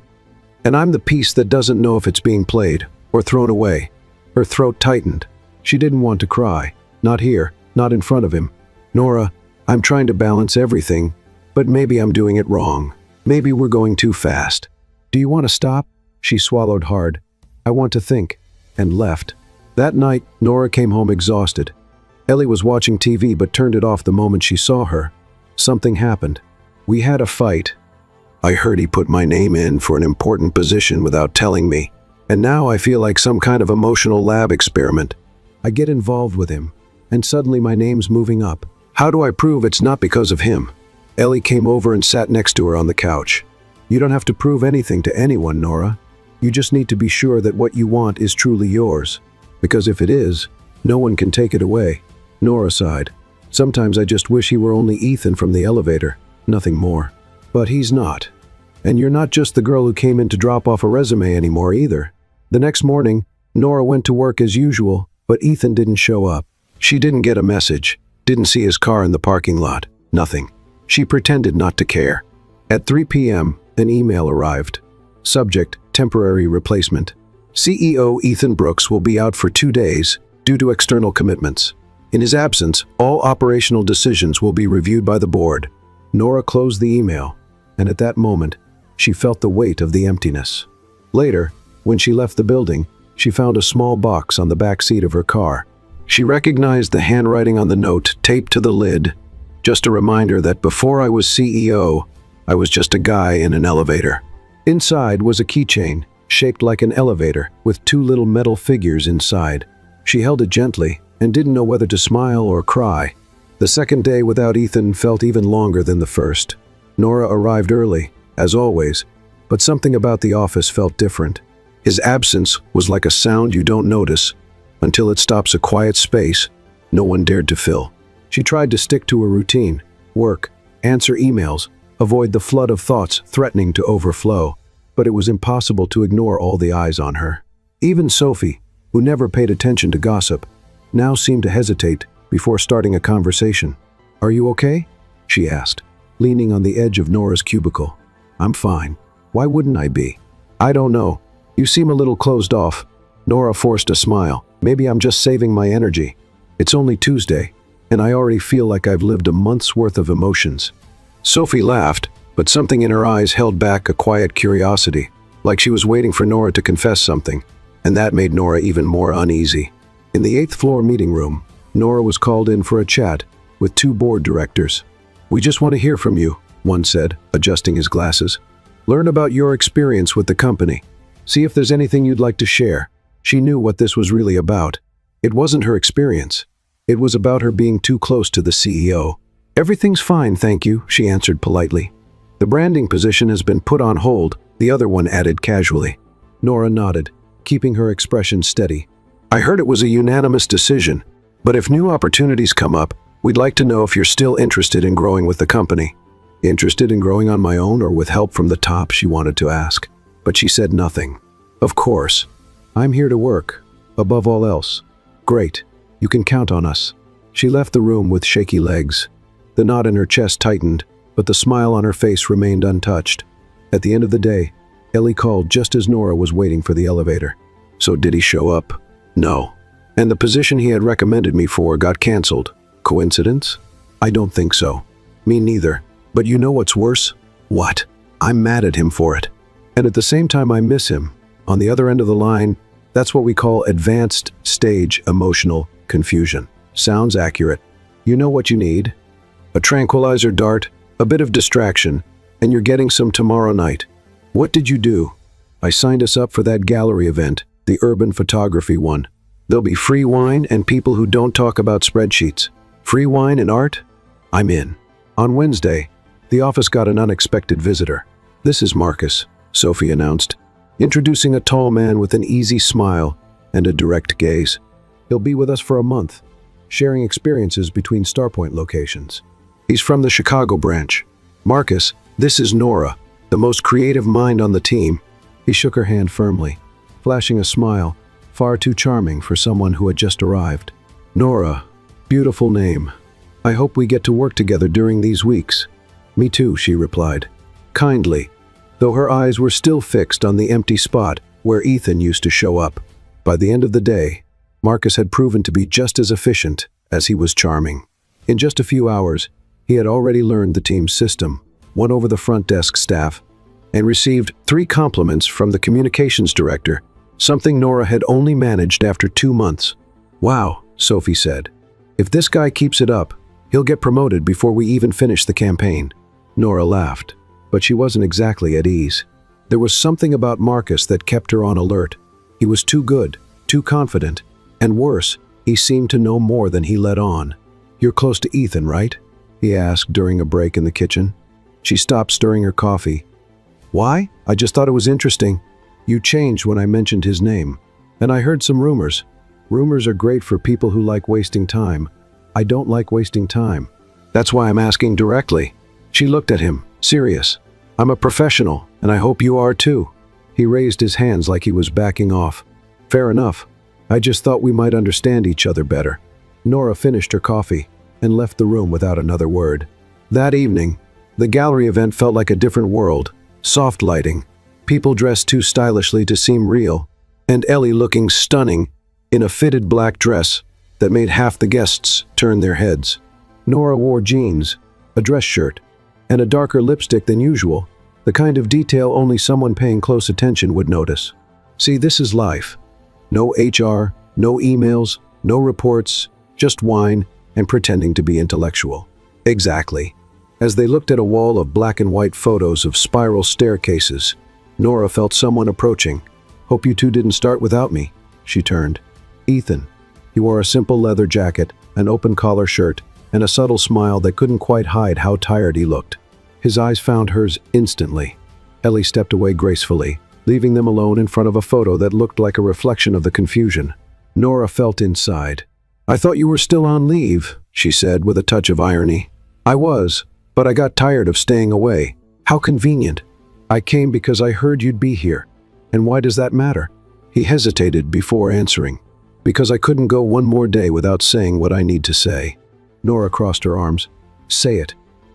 And I'm the piece that doesn't know if it's being played or thrown away." Her throat tightened. She didn't want to cry. Not here, not in front of him. "Nora, I'm trying to balance everything, but maybe I'm doing it wrong. Maybe we're going too fast. Do you want to stop?" She swallowed hard. "I want to think," and left. That night, Nora came home exhausted. Ellie was watching TV but turned it off the moment she saw her. Something happened. "We had a fight. I heard he put my name in for an important position without telling me, and now I feel like some kind of emotional lab experiment. I get involved with him, and suddenly my name's moving up. How do I prove it's not because of him?" Ellie came over and sat next to her on the couch. "You don't have to prove anything to anyone, Nora. You just need to be sure that what you want is truly yours. Because if it is, no one can take it away." Nora sighed. "Sometimes I just wish he were only Ethan from the elevator, nothing more. But he's not. And you're not just the girl who came in to drop off a resume anymore either." The next morning, Nora went to work as usual, but Ethan didn't show up. She didn't get a message, didn't see his car in the parking lot, nothing. She pretended not to care. At 3 p.m., an email arrived. Subject, temporary replacement. CEO Ethan Brooks will be out for 2 days due to external commitments. In his absence, all operational decisions will be reviewed by the board. Nora closed the email, and at that moment, she felt the weight of the emptiness. Later, when she left the building, she found a small box on the back seat of her car. She recognized the handwriting on the note taped to the lid. Just a reminder that before I was CEO, I was just a guy in an elevator. Inside was a keychain, shaped like an elevator, with 2 little metal figures inside. She held it gently and didn't know whether to smile or cry. The second day without Ethan felt even longer than the first. Nora arrived early, as always, but something about the office felt different. His absence was like a sound you don't notice until it stops a quiet space no one dared to fill. She tried to stick to a routine, work, answer emails, avoid the flood of thoughts threatening to overflow, but it was impossible to ignore all the eyes on her. Even Sophie, who never paid attention to gossip, now seemed to hesitate before starting a conversation. "Are you okay?" she asked, leaning on the edge of Nora's cubicle. "I'm fine. Why wouldn't I be?" "I don't know. You seem a little closed off." Nora forced a smile. "Maybe I'm just saving my energy. It's only Tuesday, and I already feel like I've lived a month's worth of emotions." Sophie laughed, but something in her eyes held back a quiet curiosity, like she was waiting for Nora to confess something, and that made Nora even more uneasy. In the 8th floor meeting room, Nora was called in for a chat with 2 board directors. "We just want to hear from you," one said, adjusting his glasses. "Learn about your experience with the company. See if there's anything you'd like to share." She knew what this was really about. It wasn't her experience. It was about her being too close to the CEO. "Everything's fine, thank you," she answered politely. "The branding position has been put on hold," the other one added casually. Nora nodded, keeping her expression steady. "I heard it was a unanimous decision, but if new opportunities come up, we'd like to know if you're still interested in growing with the company." Interested in growing on my own or with help from the top, she wanted to ask, but she said nothing. "Of course. I'm here to work, above all else." "Great. You can count on us." She left the room with shaky legs. The knot in her chest tightened, but the smile on her face remained untouched. At the end of the day, Ellie called just as Nora was waiting for the elevator. So did he show up? No. And the position he had recommended me for got canceled. Coincidence? I don't think so. Me neither. But you know what's worse? What? I'm mad at him for it. And at the same time I miss him. On the other end of the line, that's what we call advanced stage emotional confusion. Sounds accurate. You know what you need? A tranquilizer dart, a bit of distraction, and you're getting some tomorrow night. What did you do? I signed us up for that gallery event, the urban photography one. There'll be free wine and people who don't talk about spreadsheets. Free wine and art? I'm in. On Wednesday, the office got an unexpected visitor. "This is Marcus," Sophie announced, introducing a tall man with an easy smile and a direct gaze. "He'll be with us for a month, sharing experiences between Starpoint locations. He's from the Chicago branch. Marcus, this is Nora, the most creative mind on the team." He shook her hand firmly, flashing a smile, far too charming for someone who had just arrived. "Nora, beautiful name. I hope we get to work together during these weeks." "Me too," she replied, kindly, though her eyes were still fixed on the empty spot where Ethan used to show up. By the end of the day, Marcus had proven to be just as efficient as he was charming. In just a few hours, he had already learned the team's system, won over the front desk staff, and received 3 compliments from the communications director, something Nora had only managed after 2 months. "Wow," Sophie said. "If this guy keeps it up, he'll get promoted before we even finish the campaign." Nora laughed, but she wasn't exactly at ease. There was something about Marcus that kept her on alert. He was too good, too confident, and worse, he seemed to know more than he let on. "You're close to Ethan, right?" he asked during a break in the kitchen. She stopped stirring her coffee. "Why? I just thought it was interesting. You changed when I mentioned his name. And I heard some rumors. Rumors are great for people who like wasting time. I don't like wasting time. That's why I'm asking directly." She looked at him, serious. "I'm a professional, and I hope you are too." He raised his hands like he was backing off. "Fair enough. I just thought we might understand each other better." Nora finished her coffee and left the room without another word. That evening, the gallery event felt like a different world. Soft lighting, people dressed too stylishly to seem real, and Ellie looking stunning in a fitted black dress that made half the guests turn their heads. Nora wore jeans, a dress shirt, and a darker lipstick than usual, the kind of detail only someone paying close attention would notice. See, this is life. No HR, no emails, no reports, just wine and pretending to be intellectual. Exactly. As they looked at a wall of black and white photos of spiral staircases, Nora felt someone approaching. "Hope you two didn't start without me." She turned. Ethan. He wore a simple leather jacket, an open collar shirt, and a subtle smile that couldn't quite hide how tired he looked. His eyes found hers instantly. Ellie stepped away gracefully, leaving them alone in front of a photo that looked like a reflection of the confusion. Nora felt inside. "I thought you were still on leave," she said with a touch of irony. "I was, but I got tired of staying away. How convenient. I came because I heard you'd be here. And why does that matter?" He hesitated before answering. "Because I couldn't go one more day without saying what I need to say." Nora crossed her arms. "Say it.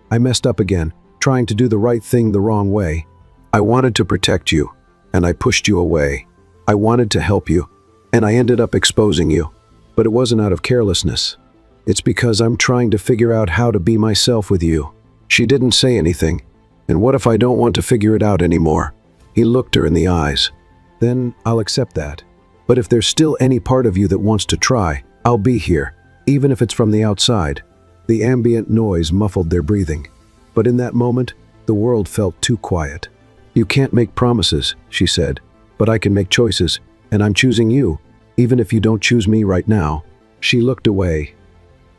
I messed up again, trying to do the right thing the wrong way. I wanted to protect you, and I pushed you away. I wanted to help you, and I ended up exposing you. But it wasn't out of carelessness. It's because I'm trying to figure out how to be myself with you." She didn't say anything. "And what if I don't want to figure it out anymore?" He looked her in the eyes. "Then I'll accept that. But if there's still any part of you that wants to try, I'll be here, even if it's from the outside." The ambient noise muffled their breathing. But in that moment, the world felt too quiet. "You can't make promises," she said, "but I can make choices, and I'm choosing you, even if you don't choose me right now." She looked away.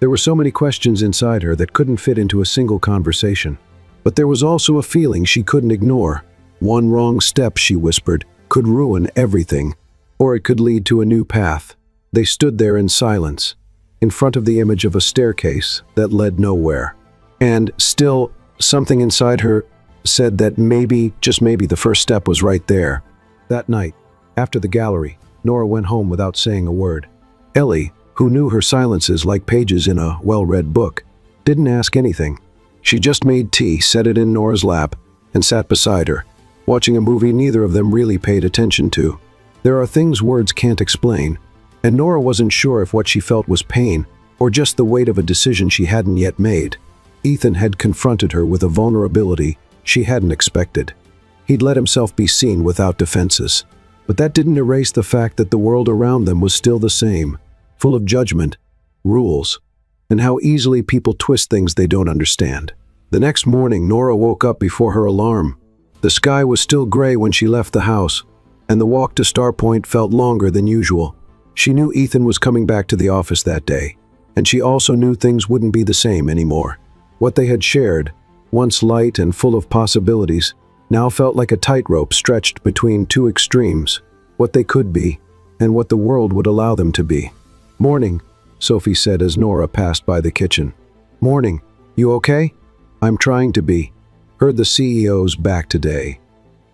There were so many questions inside her that couldn't fit into a single conversation. But there was also a feeling she couldn't ignore. One wrong step, she whispered, could ruin everything, or it could lead to a new path. They stood there in silence, in front of the image of a staircase that led nowhere. And still, something inside her said that maybe, just maybe, the first step was right there. That night, after the gallery, Nora went home without saying a word. Ellie, who knew her silences like pages in a well-read book, didn't ask anything. She just made tea, set it in Nora's lap, and sat beside her, watching a movie neither of them really paid attention to. There are things words can't explain, and Nora wasn't sure if what she felt was pain or just the weight of a decision she hadn't yet made. Ethan had confronted her with a vulnerability she hadn't expected. He'd let himself be seen without defenses. But that didn't erase the fact that the world around them was still the same, full of judgment, rules, and how easily people twist things they don't understand. The next morning, Nora woke up before her alarm. The sky was still gray when she left the house, and the walk to Starpoint felt longer than usual. She knew Ethan was coming back to the office that day, and she also knew things wouldn't be the same anymore. What they had shared, once light and full of possibilities, now felt like a tightrope stretched between two extremes, what they could be, and what the world would allow them to be. "Morning," Sophie said as Nora passed by the kitchen. "Morning. You okay?" "I'm trying to be." "Heard the CEO's back today.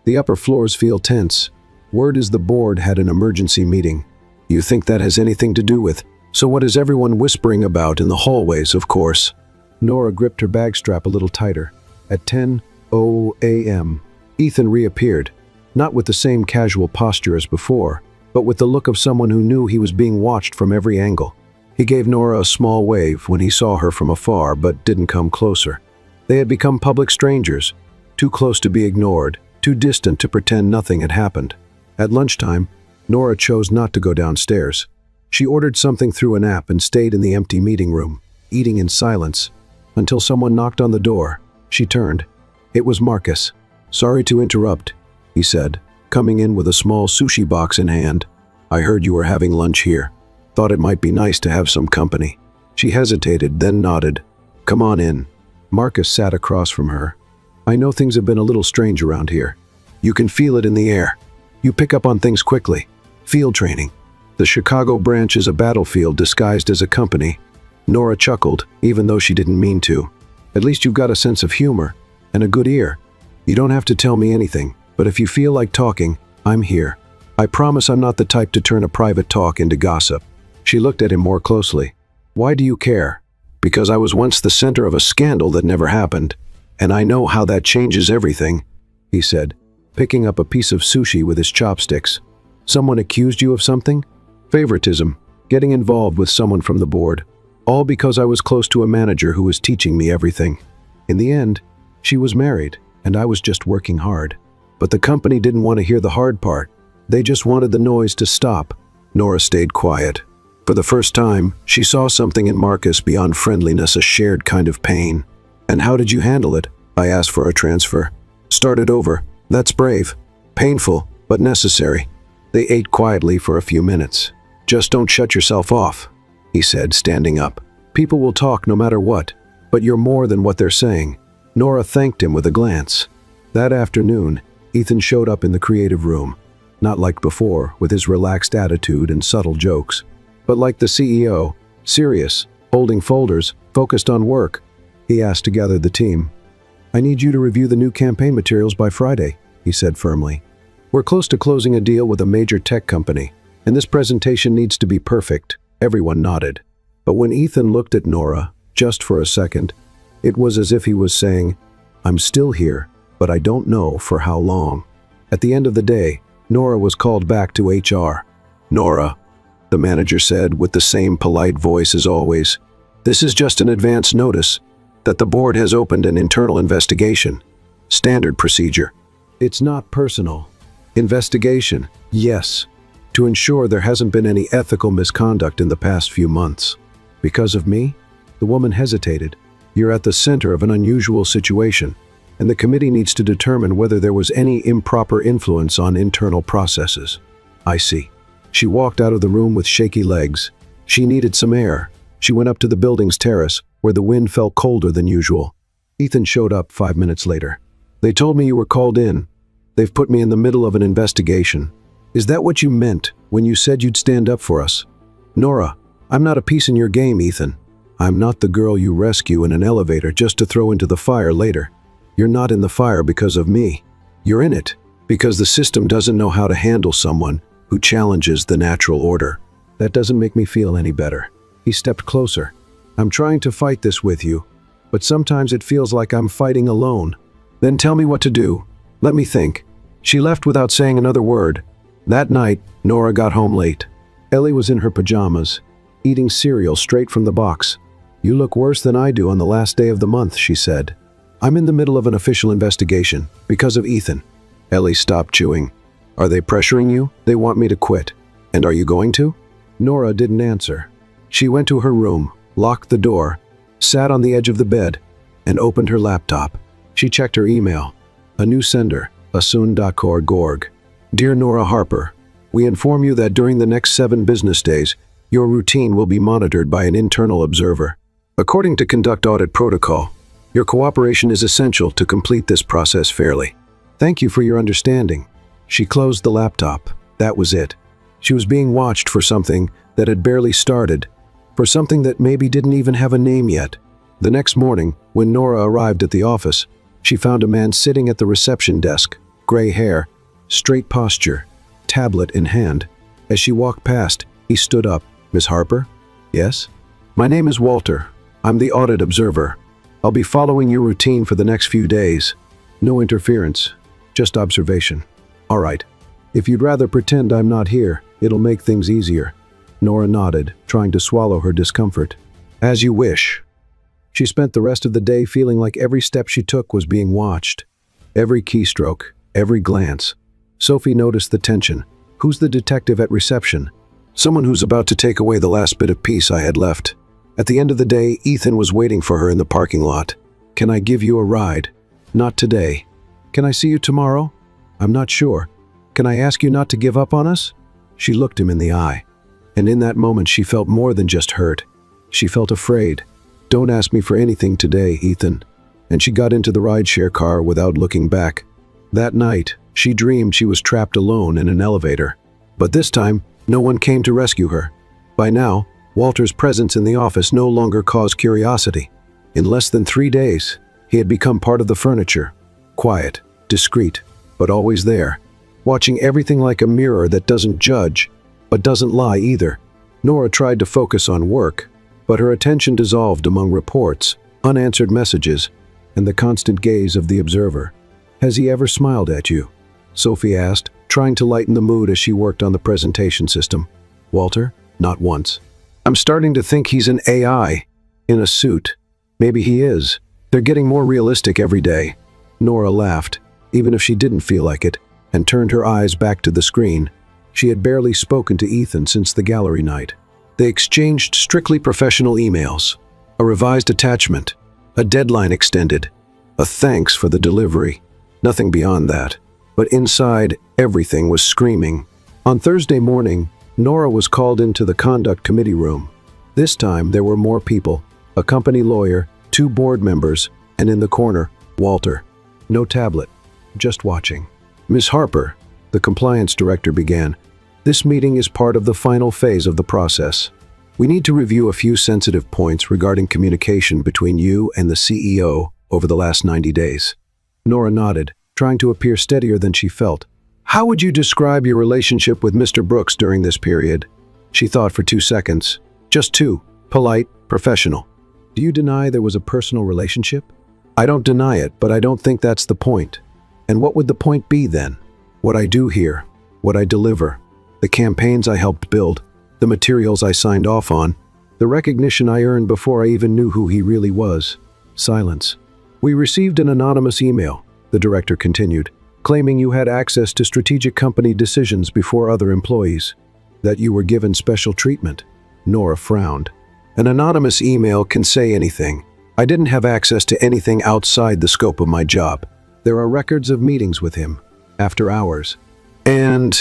The upper floors feel tense. Word is the board had an emergency meeting." "You think that has anything to do with?" "So what is everyone whispering about in the hallways, of course?" Nora gripped her bag strap a little tighter. At 10:00 a.m., Ethan reappeared, not with the same casual posture as before, but with the look of someone who knew he was being watched from every angle. He gave Nora a small wave when he saw her from afar, but didn't come closer. They had become public strangers, too close to be ignored, too distant to pretend nothing had happened. At lunchtime, Nora chose not to go downstairs. She ordered something through an app and stayed in the empty meeting room, eating in silence, until someone knocked on the door. She turned. It was Marcus. "Sorry to interrupt," he said, coming in with a small sushi box in hand. "I heard you were having lunch here. Thought it might be nice to have some company." She hesitated, then nodded. "Come on in." Marcus sat across from her. "I know things have been a little strange around here. You can feel it in the air. You pick up on things quickly. Field training. The Chicago branch is a battlefield disguised as a company." Nora chuckled, even though she didn't mean to. "At least you've got a sense of humor and a good ear. You don't have to tell me anything, but if you feel like talking, I'm here. I promise I'm not the type to turn a private talk into gossip." She looked at him more closely. "Why do you care?" "Because I was once the center of a scandal that never happened, and I know how that changes everything," he said, picking up a piece of sushi with his chopsticks. "Someone accused you of something?" "Favoritism, getting involved with someone from the board. All because I was close to a manager who was teaching me everything. In the end, she was married, and I was just working hard. But the company didn't want to hear the hard part. They just wanted the noise to stop." Nora stayed quiet. For the first time, she saw something in Marcus beyond friendliness, a shared kind of pain. "And how did you handle it?" "I asked for a transfer. Started over. That's brave. Painful, but necessary." They ate quietly for a few minutes. "Just don't shut yourself off," he said, standing up. "People will talk no matter what, but you're more than what they're saying." Nora thanked him with a glance. That afternoon, Ethan showed up in the creative room, not like before, with his relaxed attitude and subtle jokes, but like the CEO, serious, holding folders, focused on work. He asked to gather the team. "I need you to review the new campaign materials by Friday," he said firmly. "We're close to closing a deal with a major tech company, and this presentation needs to be perfect." Everyone nodded. But when Ethan looked at Nora, just for a second, it was as if he was saying, "I'm still here, but I don't know for how long." At the end of the day, Nora was called back to HR. "Nora," the manager said with the same polite voice as always, "this is just an advance notice that the board has opened an internal investigation. Standard procedure. It's not personal. Investigation, yes, to ensure there hasn't been any ethical misconduct in the past few months. Because of me?" The woman hesitated. "You're at the center of an unusual situation, and the committee needs to determine whether there was any improper influence on internal processes." "I see." She walked out of the room with shaky legs. She needed some air. She went up to the building's terrace, where the wind felt colder than usual. Ethan showed up 5 minutes later. "They told me you were called in. They've put me in the middle of an investigation. Is that what you meant when you said you'd stand up for us?" "Nora, I'm not a piece in your game, Ethan. I'm not the girl you rescue in an elevator just to throw into the fire later. You're not in the fire because of me. You're in it because the system doesn't know how to handle someone who challenges the natural order. That doesn't make me feel any better." He stepped closer. "I'm trying to fight this with you, but sometimes it feels like I'm fighting alone." "Then tell me what to do. Let me think." She left without saying another word. That night, Nora got home late. Ellie was in her pajamas, eating cereal straight from the box. "You look worse than I do on the last day of the month," she said. "I'm in the middle of an official investigation, because of Ethan." Ellie stopped chewing. "Are they pressuring you? They want me to quit. And are you going to?" Nora didn't answer. She went to her room, locked the door, sat on the edge of the bed, and opened her laptop. She checked her email. A new sender, Asun.Gorg. "Dear Nora Harper, we inform you that during the next 7 business days, your routine will be monitored by an internal observer. According to Conduct Audit Protocol, your cooperation is essential to complete this process fairly. Thank you for your understanding." She closed the laptop. That was it. She was being watched for something that had barely started, for something that maybe didn't even have a name yet. The next morning, when Nora arrived at the office, she found a man sitting at the reception desk, gray hair, straight posture, tablet in hand. As she walked past, he stood up. "Miss Harper?" "Yes?" "My name is Walter. I'm the audit observer. I'll be following your routine for the next few days. No interference, just observation." "All right. If you'd rather pretend I'm not here, it'll make things easier." Nora nodded, trying to swallow her discomfort. "As you wish." She spent the rest of the day feeling like every step she took was being watched. Every keystroke, every glance. Sophie noticed the tension. "Who's the detective at reception?" "Someone who's about to take away the last bit of peace I had left." At the end of the day, Ethan was waiting for her in the parking lot. "Can I give you a ride?" "Not today." "Can I see you tomorrow?" "I'm not sure." "Can I ask you not to give up on us?" She looked him in the eye. And in that moment, she felt more than just hurt. She felt afraid. "Don't ask me for anything today, Ethan." And she got into the rideshare car without looking back. That night, she dreamed she was trapped alone in an elevator. But this time, no one came to rescue her. By now, Walter's presence in the office no longer caused curiosity. In less than 3 days, he had become part of the furniture. Quiet, discreet, but always there. Watching everything like a mirror that doesn't judge, but doesn't lie either. Nora tried to focus on work, but her attention dissolved among reports, unanswered messages, and the constant gaze of the observer. "Has he ever smiled at you?" Sophie asked, trying to lighten the mood as she worked on the presentation system. "Walter? Not once." "I'm starting to think he's an AI, in a suit." "Maybe he is. They're getting more realistic every day." Nora laughed, even if she didn't feel like it, and turned her eyes back to the screen. She had barely spoken to Ethan since the gallery night. They exchanged strictly professional emails, a revised attachment, a deadline extended, a thanks for the delivery. Nothing beyond that. But inside, everything was screaming. On Thursday morning, Nora was called into the conduct committee room. This time, there were more people, a company lawyer, 2 board members, and in the corner, Walter. No tablet, just watching. Miss Harper, the compliance director began, this meeting is part of the final phase of the process. We need to review a few sensitive points regarding communication between you and the CEO over the last 90 days. Nora nodded, trying to appear steadier than she felt. How would you describe your relationship with Mr. Brooks during this period? She thought for 2 seconds. Just 2. Polite, professional. Do you deny there was a personal relationship? I don't deny it, but I don't think that's the point. And what would the point be then? What I do here, what I deliver, the campaigns I helped build, the materials I signed off on, the recognition I earned before I even knew who he really was. Silence. We received an anonymous email, the director continued, claiming you had access to strategic company decisions before other employees, that you were given special treatment. Nora frowned. An anonymous email can say anything. I didn't have access to anything outside the scope of my job. There are records of meetings with him, after hours. And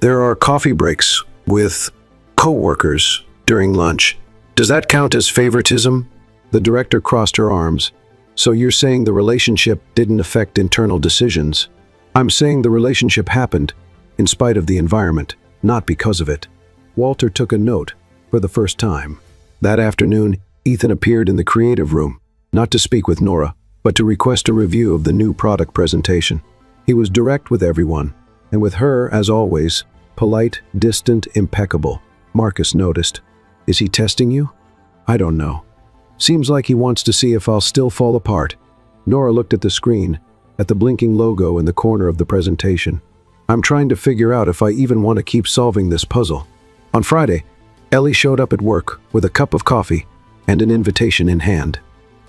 there are coffee breaks with co-workers during lunch. Does that count as favoritism? The director crossed her arms. So you're saying the relationship didn't affect internal decisions? I'm saying the relationship happened in spite of the environment, not because of it. Walter took a note for the first time. That afternoon, Ethan appeared in the creative room, not to speak with Nora, but to request a review of the new product presentation. He was direct with everyone, and with her, as always, polite, distant, impeccable. Marcus noticed. Is he testing you? I don't know. Seems like he wants to see if I'll still fall apart. Nora looked at the screen, at the blinking logo in the corner of the presentation. I'm trying to figure out if I even want to keep solving this puzzle. On Friday, Ellie showed up at work with a cup of coffee and an invitation in hand.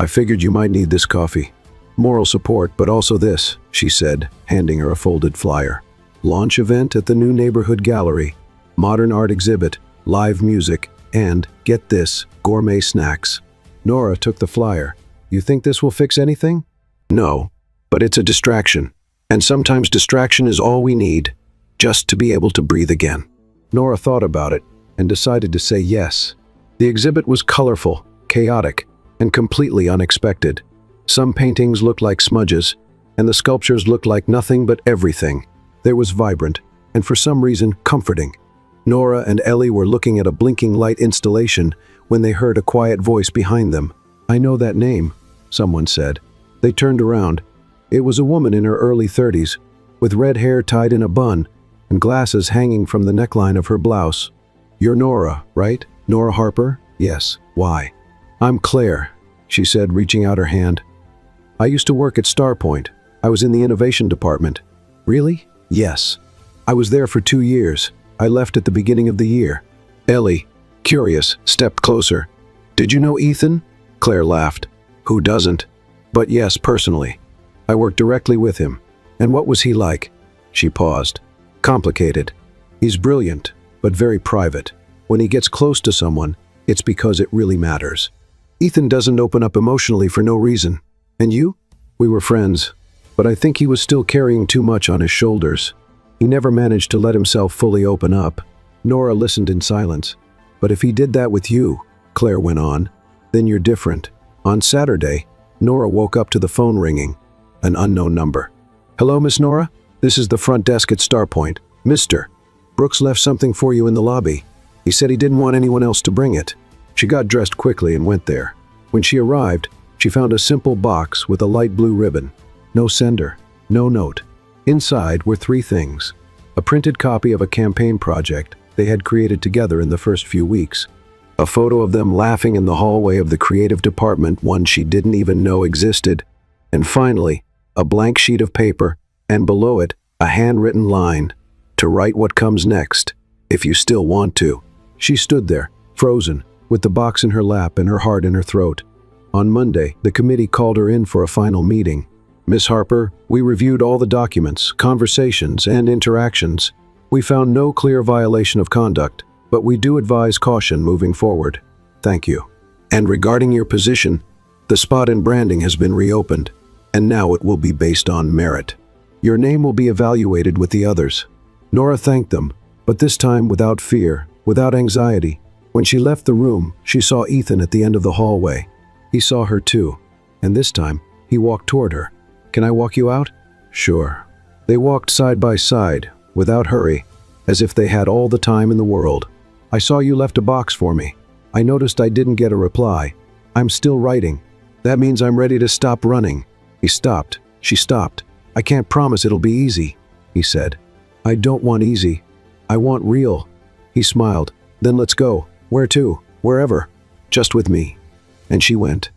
I figured you might need this coffee. Moral support, but also this, she said, handing her a folded flyer. Launch event at the new neighborhood gallery, modern art exhibit, live music, and, get this, gourmet snacks. Nora took the flyer. You think this will fix anything? No, but it's a distraction. And sometimes distraction is all we need, just to be able to breathe again. Nora thought about it and decided to say yes. The exhibit was colorful, chaotic, and completely unexpected. Some paintings looked like smudges, and the sculptures looked like nothing but everything. There was vibrant, and for some reason, comforting. Nora and Ellie were looking at a blinking light installation when they heard a quiet voice behind them. I know that name, someone said. They turned around. It was a woman in her early 30s, with red hair tied in a bun and glasses hanging from the neckline of her blouse. You're Nora, right? Nora Harper? Yes. Why? I'm Claire, she said, reaching out her hand. I used to work at Starpoint. I was in the innovation department. Really? Yes. I was there for 2 years. I left at the beginning of the year. Ellie, curious, stepped closer. Did you know Ethan? Claire laughed. Who doesn't? But yes, personally. I worked directly with him. And what was he like? She paused. Complicated. He's brilliant, but very private. When he gets close to someone, it's because it really matters. Ethan doesn't open up emotionally for no reason. And you? We were friends, but I think he was still carrying too much on his shoulders. He never managed to let himself fully open up. Nora listened in silence. But if he did that with you, Claire went on, then you're different. On Saturday, Nora woke up to the phone ringing. An unknown number. Hello, Miss Nora? This is the front desk at Starpoint. Mr. Brooks left something for you in the lobby. He said he didn't want anyone else to bring it. She got dressed quickly and went there. When she arrived, she found a simple box with a light blue ribbon. No sender, no note. Inside were 3 things. A printed copy of a campaign project they had created together in the first few weeks. A photo of them laughing in the hallway of the creative department, one she didn't even know existed. And finally, a blank sheet of paper, and below it, a handwritten line. To write what comes next, if you still want to. She stood there, frozen, with the box in her lap and her heart in her throat. On Monday, the committee called her in for a final meeting. Miss Harper, we reviewed all the documents, conversations, and interactions. We found no clear violation of conduct, but we do advise caution moving forward. Thank you. And regarding your position, the spot in branding has been reopened, and now it will be based on merit. Your name will be evaluated with the others. Nora thanked them, but this time without fear, without anxiety. When she left the room, she saw Ethan at the end of the hallway. He saw her too, and this time, he walked toward her. Can I walk you out? Sure. They walked side by side, without hurry, as if they had all the time in the world. "I saw you left a box for me. I noticed I didn't get a reply. I'm still writing. That means I'm ready to stop running." He stopped. She stopped. "I can't promise it'll be easy," he said. "I don't want easy. I want real." He smiled. "Then let's go. Where to? Wherever. Just with me." And she went.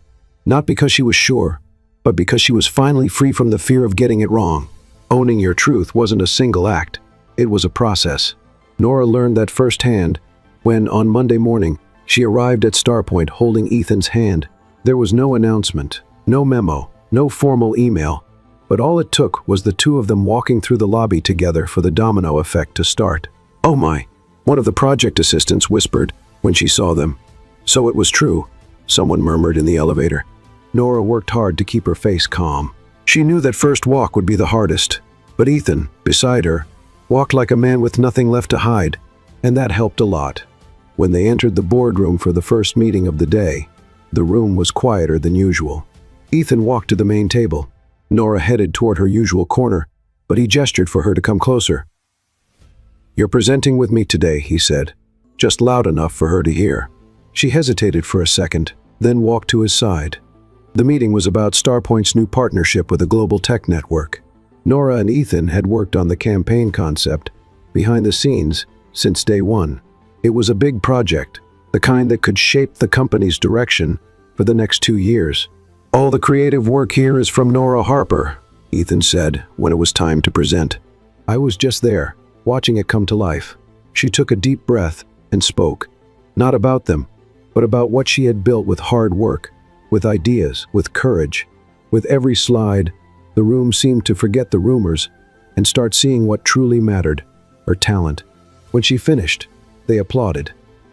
Not because she was sure, but because she was finally free from the fear of getting it wrong. Owning your truth wasn't a single act. It was a process. Nora learned that firsthand when, on Monday morning, she arrived at Starpoint holding Ethan's hand. There was no announcement, no memo, no formal email, but all it took was the two of them walking through the lobby together for the domino effect to start. "Oh my," one of the project assistants whispered when she saw them. "So it was true," someone murmured in the elevator. Nora worked hard to keep her face calm. She knew that first walk would be the hardest, but Ethan, beside her, walked like a man with nothing left to hide, and that helped a lot. When they entered the boardroom for the first meeting of the day, the room was quieter than usual. Ethan walked to the main table. Nora headed toward her usual corner, but he gestured for her to come closer. "You're presenting with me today," he said, just loud enough for her to hear. She hesitated for a second, then walked to his side. The meeting was about Starpoint's new partnership with a global tech network. Nora and Ethan had worked on the campaign concept behind the scenes since day one. It was a big project, the kind that could shape the company's direction for the next 2 years. "All the creative work here is from Nora Harper," Ethan said when it was time to present. "I was just there, watching it come to life." She took a deep breath and spoke, not about them, but about what she had built with hard work, with ideas, with courage. With every slide, the room seemed to forget the rumors and start seeing what truly mattered, her talent. When she finished, they applauded.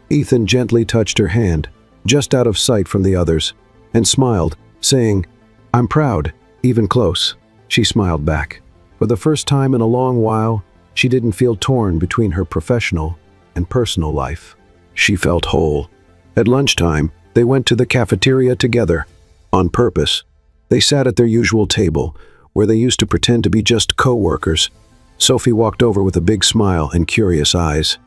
Ethan gently touched her hand, just out of sight from the others, and smiled, saying, "I'm proud, even close." She smiled back. For the first time in a long while, she didn't feel torn between her professional and personal life. She felt whole. At lunchtime, they went to the cafeteria together, on purpose. They sat at their usual table, where they used to pretend to be just co-workers. Sophie walked over with a big smile and curious eyes.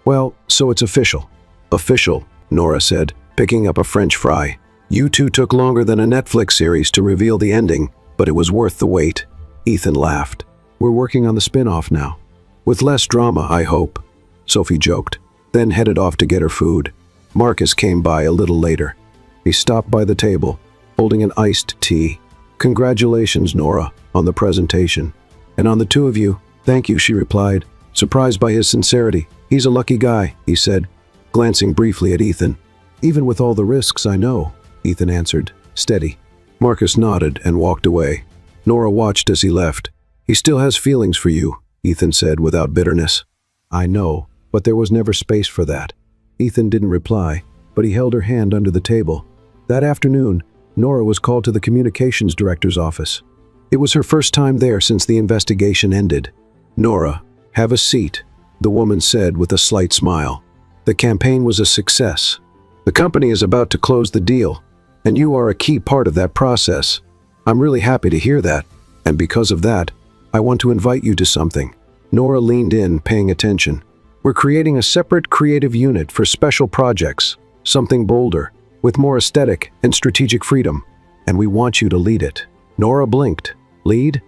"Well, so it's official." "Official," Nora said, picking up a French fry. "You two took longer than a Netflix series to reveal the ending, but it was worth the wait." Ethan laughed. "We're working on the spin-off now. With less drama, I hope," Sophie joked, then headed off to get her food. Marcus came by a little later. He stopped by the table, holding an iced tea. "Congratulations, Nora, on the presentation." "And on the two of you." "Thank you," she replied, surprised by his sincerity. "He's a lucky guy," he said, glancing briefly at Ethan. "Even with all the risks, I know," Ethan answered, steady. Marcus nodded and walked away. Nora watched as he left. "He still has feelings for you," Ethan said without bitterness. "I know, but there was never space for that." Ethan didn't reply, but he held her hand under the table. That afternoon, Nora was called to the communications director's office. It was her first time there since the investigation ended. "Nora, have a seat," the woman said with a slight smile. "The campaign was a success. The company is about to close the deal, and you are a key part of that process. I'm really happy to hear that, and because of that, I want to invite you to something." Nora leaned in, paying attention. "We're creating a separate creative unit for special projects, something bolder, with more aesthetic and strategic freedom, and we want you to lead it." Nora blinked. "Lead?"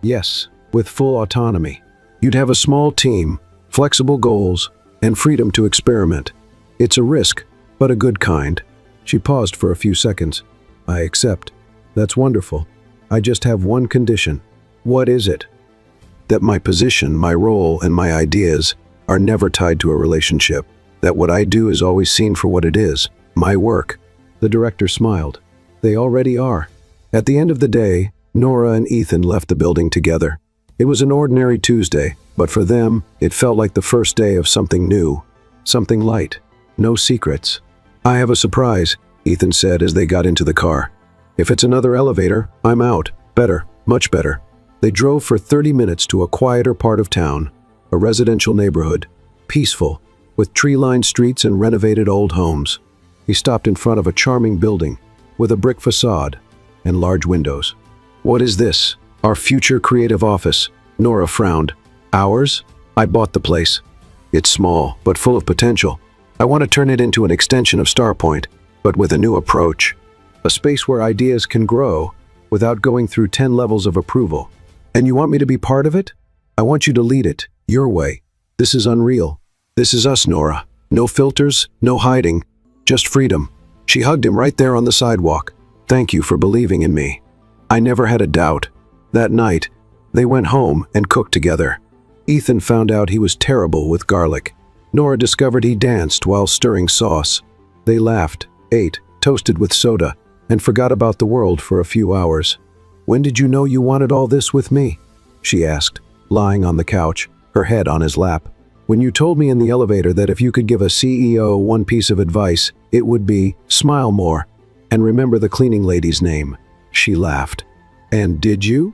"Yes, with full autonomy. You'd have a small team, flexible goals, and freedom to experiment. It's a risk, but a good kind." She paused for a few seconds. "I accept. That's wonderful. I just have one condition." "What is it?" "That my position, my role, and my ideas are never tied to a relationship. That what I do is always seen for what it is, my work." The director smiled. "They already are." At the end of the day, Nora and Ethan left the building together. It was an ordinary Tuesday, but for them, it felt like the first day of something new, something light, no secrets. "I have a surprise," Ethan said as they got into the car. "If it's another elevator, I'm out. Better, much better." They drove for 30 minutes to a quieter part of town, a residential neighborhood, peaceful, with tree-lined streets and renovated old homes. He stopped in front of a charming building with a brick facade and large windows. "What is this?" "Our future creative office," Nora frowned. Ours? I bought the place. It's small, but full of potential. I want to turn it into an extension of Starpoint, but with a new approach. A space where ideas can grow without going through 10 levels of approval. And you want me to be part of it? I want you to lead it, your way. This is unreal. This is us, Nora. No filters, no hiding, just freedom. She hugged him right there on the sidewalk. Thank you for believing in me. I never had a doubt. That night, they went home and cooked together. Ethan found out he was terrible with garlic. Nora discovered he danced while stirring sauce. They laughed, ate, toasted with soda, and forgot about the world for a few hours. When did you know you wanted all this with me? She asked, lying on the couch, her head on his lap. When you told me in the elevator that if you could give a CEO one piece of advice, it would be, smile more, and remember the cleaning lady's name. She laughed. And did you?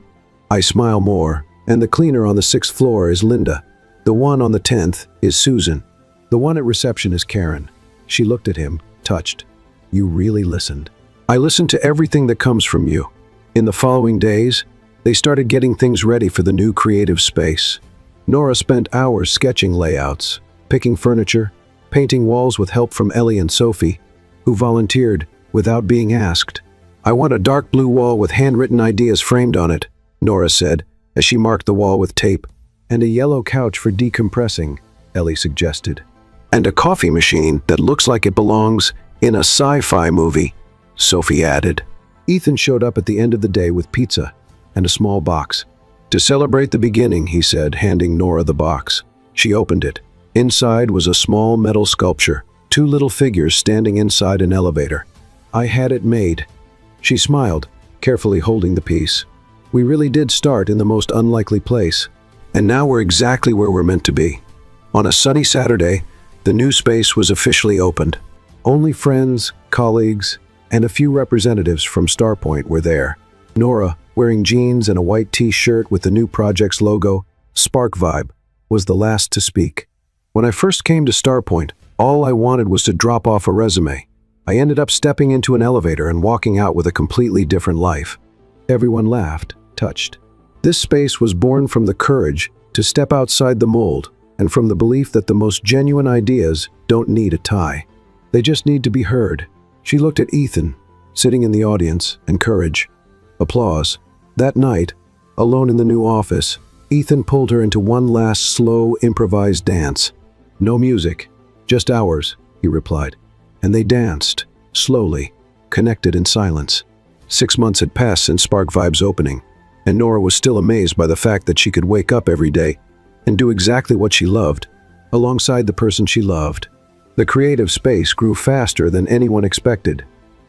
I smile more, and the cleaner on the 6th floor is Linda. The one on the 10th is Susan. The one at reception is Karen. She looked at him, touched. You really listened. I listened to everything that comes from you. In the following days, they started getting things ready for the new creative space. Nora spent hours sketching layouts, picking furniture, painting walls with help from Ellie and Sophie, who volunteered without being asked. I want a dark blue wall with handwritten ideas framed on it, Nora said, as she marked the wall with tape. And a yellow couch for decompressing, Ellie suggested. And a coffee machine that looks like it belongs in a sci-fi movie, Sophie added. Ethan showed up at the end of the day with pizza and a small box. To celebrate the beginning, he said, handing Nora the box. She opened it. Inside was a small metal sculpture, 2 little figures standing inside an elevator. I had it made. She smiled, carefully holding the piece. We really did start in the most unlikely place. And now we're exactly where we're meant to be. On a sunny Saturday, the new space was officially opened. Only friends, colleagues, and a few representatives from Starpoint were there. Nora, wearing jeans and a white t-shirt with the new project's logo, Spark Vibe, was the last to speak. When I first came to Starpoint, all I wanted was to drop off a resume. I ended up stepping into an elevator and walking out with a completely different life. Everyone laughed, touched. This space was born from the courage to step outside the mold and from the belief that the most genuine ideas don't need a tie. They just need to be heard. She looked at Ethan, sitting in the audience, and courage. Applause. That night, alone in the new office, Ethan pulled her into one last slow, improvised dance. No music, just ours, he replied. And they danced, slowly, connected in silence. 6 months had passed since Spark Vibe's opening, and Nora was still amazed by the fact that she could wake up every day and do exactly what she loved, alongside the person she loved. The creative space grew faster than anyone expected.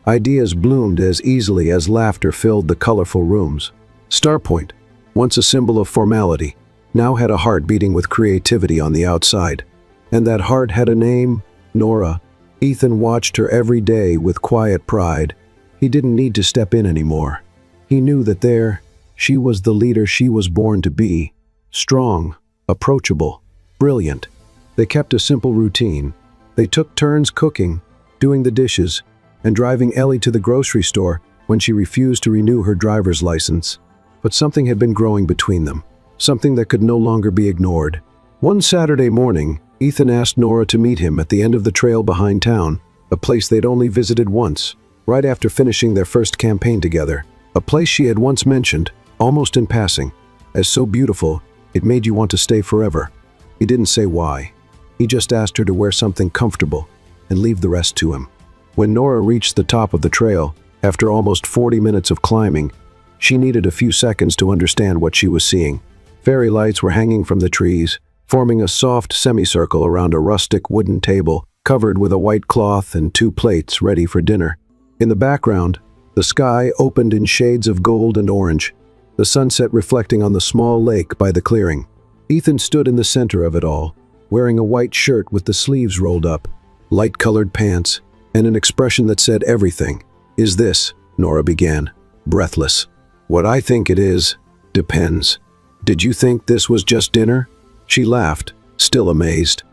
Ideas bloomed as easily as laughter filled the colorful rooms. Starpoint, once a symbol of formality, now had a heart beating with creativity on the outside. And that heart had a name, Nora. Ethan watched her every day with quiet pride. He didn't need to step in anymore. He knew that there, she was the leader she was born to be. Strong, approachable, brilliant. They kept a simple routine. They took turns cooking, doing the dishes, and driving Ellie to the grocery store when she refused to renew her driver's license. But something had been growing between them, something that could no longer be ignored. One Saturday morning, Ethan asked Nora to meet him at the end of the trail behind town, a place they'd only visited once, right after finishing their first campaign together. A place she had once mentioned, almost in passing, as so beautiful it made you want to stay forever. He didn't say why. He just asked her to wear something comfortable and leave the rest to him. When Nora reached the top of the trail, after almost 40 minutes of climbing, she needed a few seconds to understand what she was seeing. Fairy lights were hanging from the trees, forming a soft semicircle around a rustic wooden table covered with a white cloth and 2 plates ready for dinner. In the background, the sky opened in shades of gold and orange, the sunset reflecting on the small lake by the clearing. Ethan stood in the center of it all, wearing a white shirt with the sleeves rolled up, light-colored pants, and an expression that said everything. Is this, Nora began, breathless. What I think it is, depends. Did you think this was just dinner? She laughed, still amazed.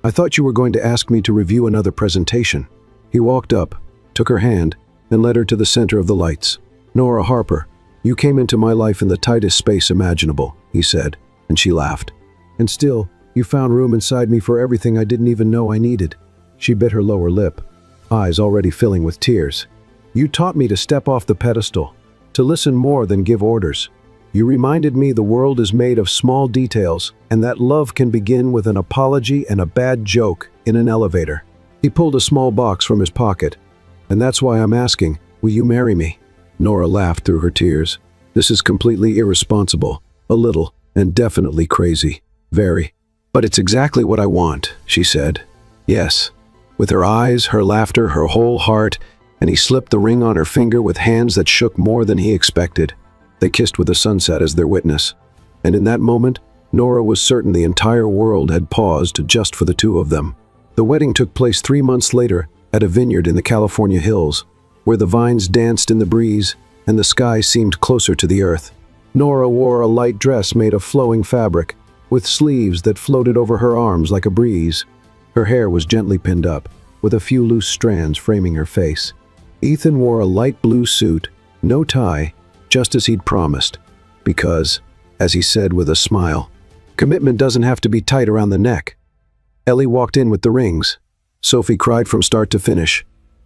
I thought you were going to ask me to review another presentation. He walked up, took her hand, and led her to the center of the lights. Nora Harper, you came into my life in the tightest space imaginable, he said, and she laughed. And still, you found room inside me for everything I didn't even know I needed. She bit her lower lip, eyes already filling with tears. You taught me to step off the pedestal, to listen more than give orders. You reminded me the world is made of small details, and that love can begin with an apology and a bad joke in an elevator. He pulled a small box from his pocket. And that's why I'm asking, will you marry me? Nora laughed through her tears. This is completely irresponsible, a little, and definitely crazy. Very. But it's exactly what I want, she said. Yes. With her eyes, her laughter, her whole heart, and he slipped the ring on her finger with hands that shook more than he expected. They kissed with the sunset as their witness. And in that moment, Nora was certain the entire world had paused just for the two of them. The wedding took place 3 months later at a vineyard in the California hills, where the vines danced in the breeze and the sky seemed closer to the earth. Nora wore a light dress made of flowing fabric, with sleeves that floated over her arms like a breeze. Her hair was gently pinned up, with a few loose strands framing her face. Ethan wore a light blue suit, no tie, just as he'd promised, because, as he said with a smile, commitment doesn't have to be tight around the neck. Ellie walked in with the rings. Sophie cried from start to finish.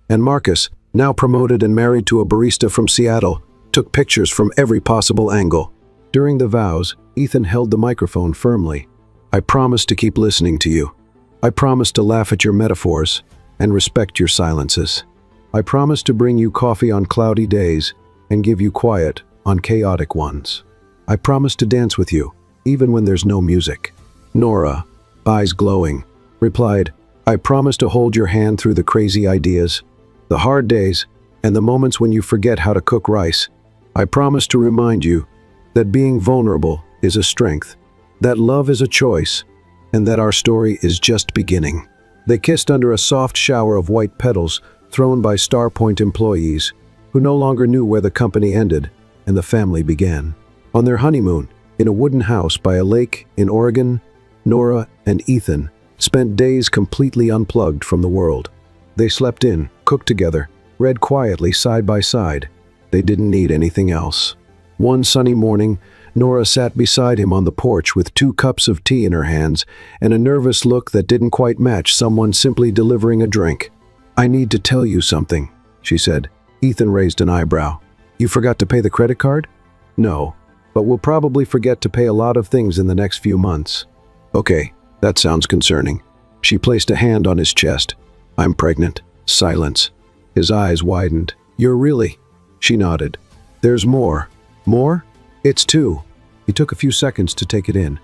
And Marcus, now promoted and married to a barista from Seattle, took pictures from every possible angle. During the vows, Ethan held the microphone firmly. I promise to keep listening to you. I promise to laugh at your metaphors and respect your silences. I promise to bring you coffee on cloudy days and give you quiet on chaotic ones. I promise to dance with you, even when there's no music. Nora, eyes glowing, replied, I promise to hold your hand through the crazy ideas, the hard days, and the moments when you forget how to cook rice. I promise to remind you that being vulnerable is a strength, that love is a choice, and that our story is just beginning. They kissed under a soft shower of white petals thrown by Starpoint employees, who no longer knew where the company ended and the family began. On their honeymoon, in a wooden house by a lake in Oregon, Nora and Ethan spent days completely unplugged from the world. They slept in, cooked together, read quietly side by side. They didn't need anything else. One sunny morning, Nora sat beside him on the porch with 2 cups of tea in her hands and a nervous look that didn't quite match someone simply delivering a drink. I need to tell you something, she said. Ethan raised an eyebrow. You forgot to pay the credit card? No, but we'll probably forget to pay a lot of things in the next few months. Okay, that sounds concerning. She placed a hand on his chest. I'm pregnant. Silence. His eyes widened. You're really? She nodded. There's more. More? It's 2. He took a few seconds to take it in.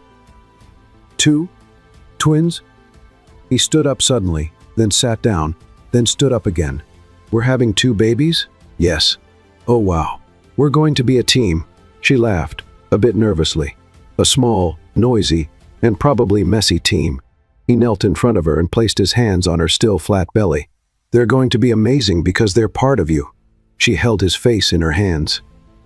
2? Twins? He stood up suddenly, then sat down, then stood up again. We're having 2 babies? Yes. Oh wow. We're going to be a team. She laughed, a bit nervously. A small, noisy, and probably messy team. He knelt in front of her and placed his hands on her still flat belly. They're going to be amazing because they're part of you. She held his face in her hands.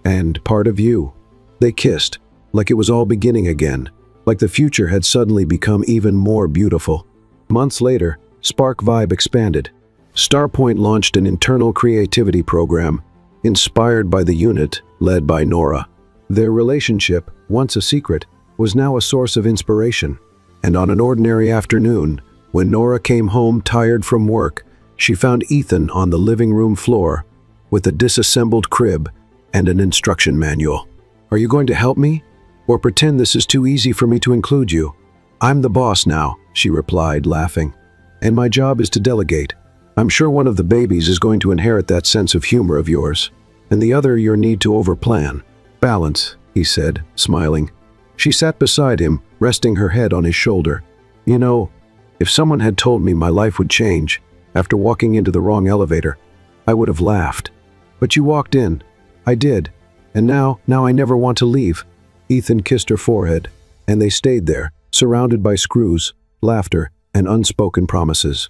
And part of you. They kissed, like it was all beginning again, like the future had suddenly become even more beautiful. Months later, Spark Vibe expanded. Starpoint launched an internal creativity program, inspired by the unit led by Nora. Their relationship, once a secret, was now a source of inspiration. And on an ordinary afternoon, when Nora came home tired from work, she found Ethan on the living room floor with a disassembled crib and an instruction manual. Are you going to help me? Or pretend this is too easy for me to include you? I'm the boss now, she replied, laughing. And my job is to delegate. I'm sure one of the babies is going to inherit that sense of humor of yours, and the other your need to overplan. Balance, he said, smiling. She sat beside him, resting her head on his shoulder. You know, if someone had told me my life would change after walking into the wrong elevator, I would have laughed. But you walked in. I did. And now I never want to leave. Ethan kissed her forehead, and they stayed there, surrounded by screws, laughter, and unspoken promises.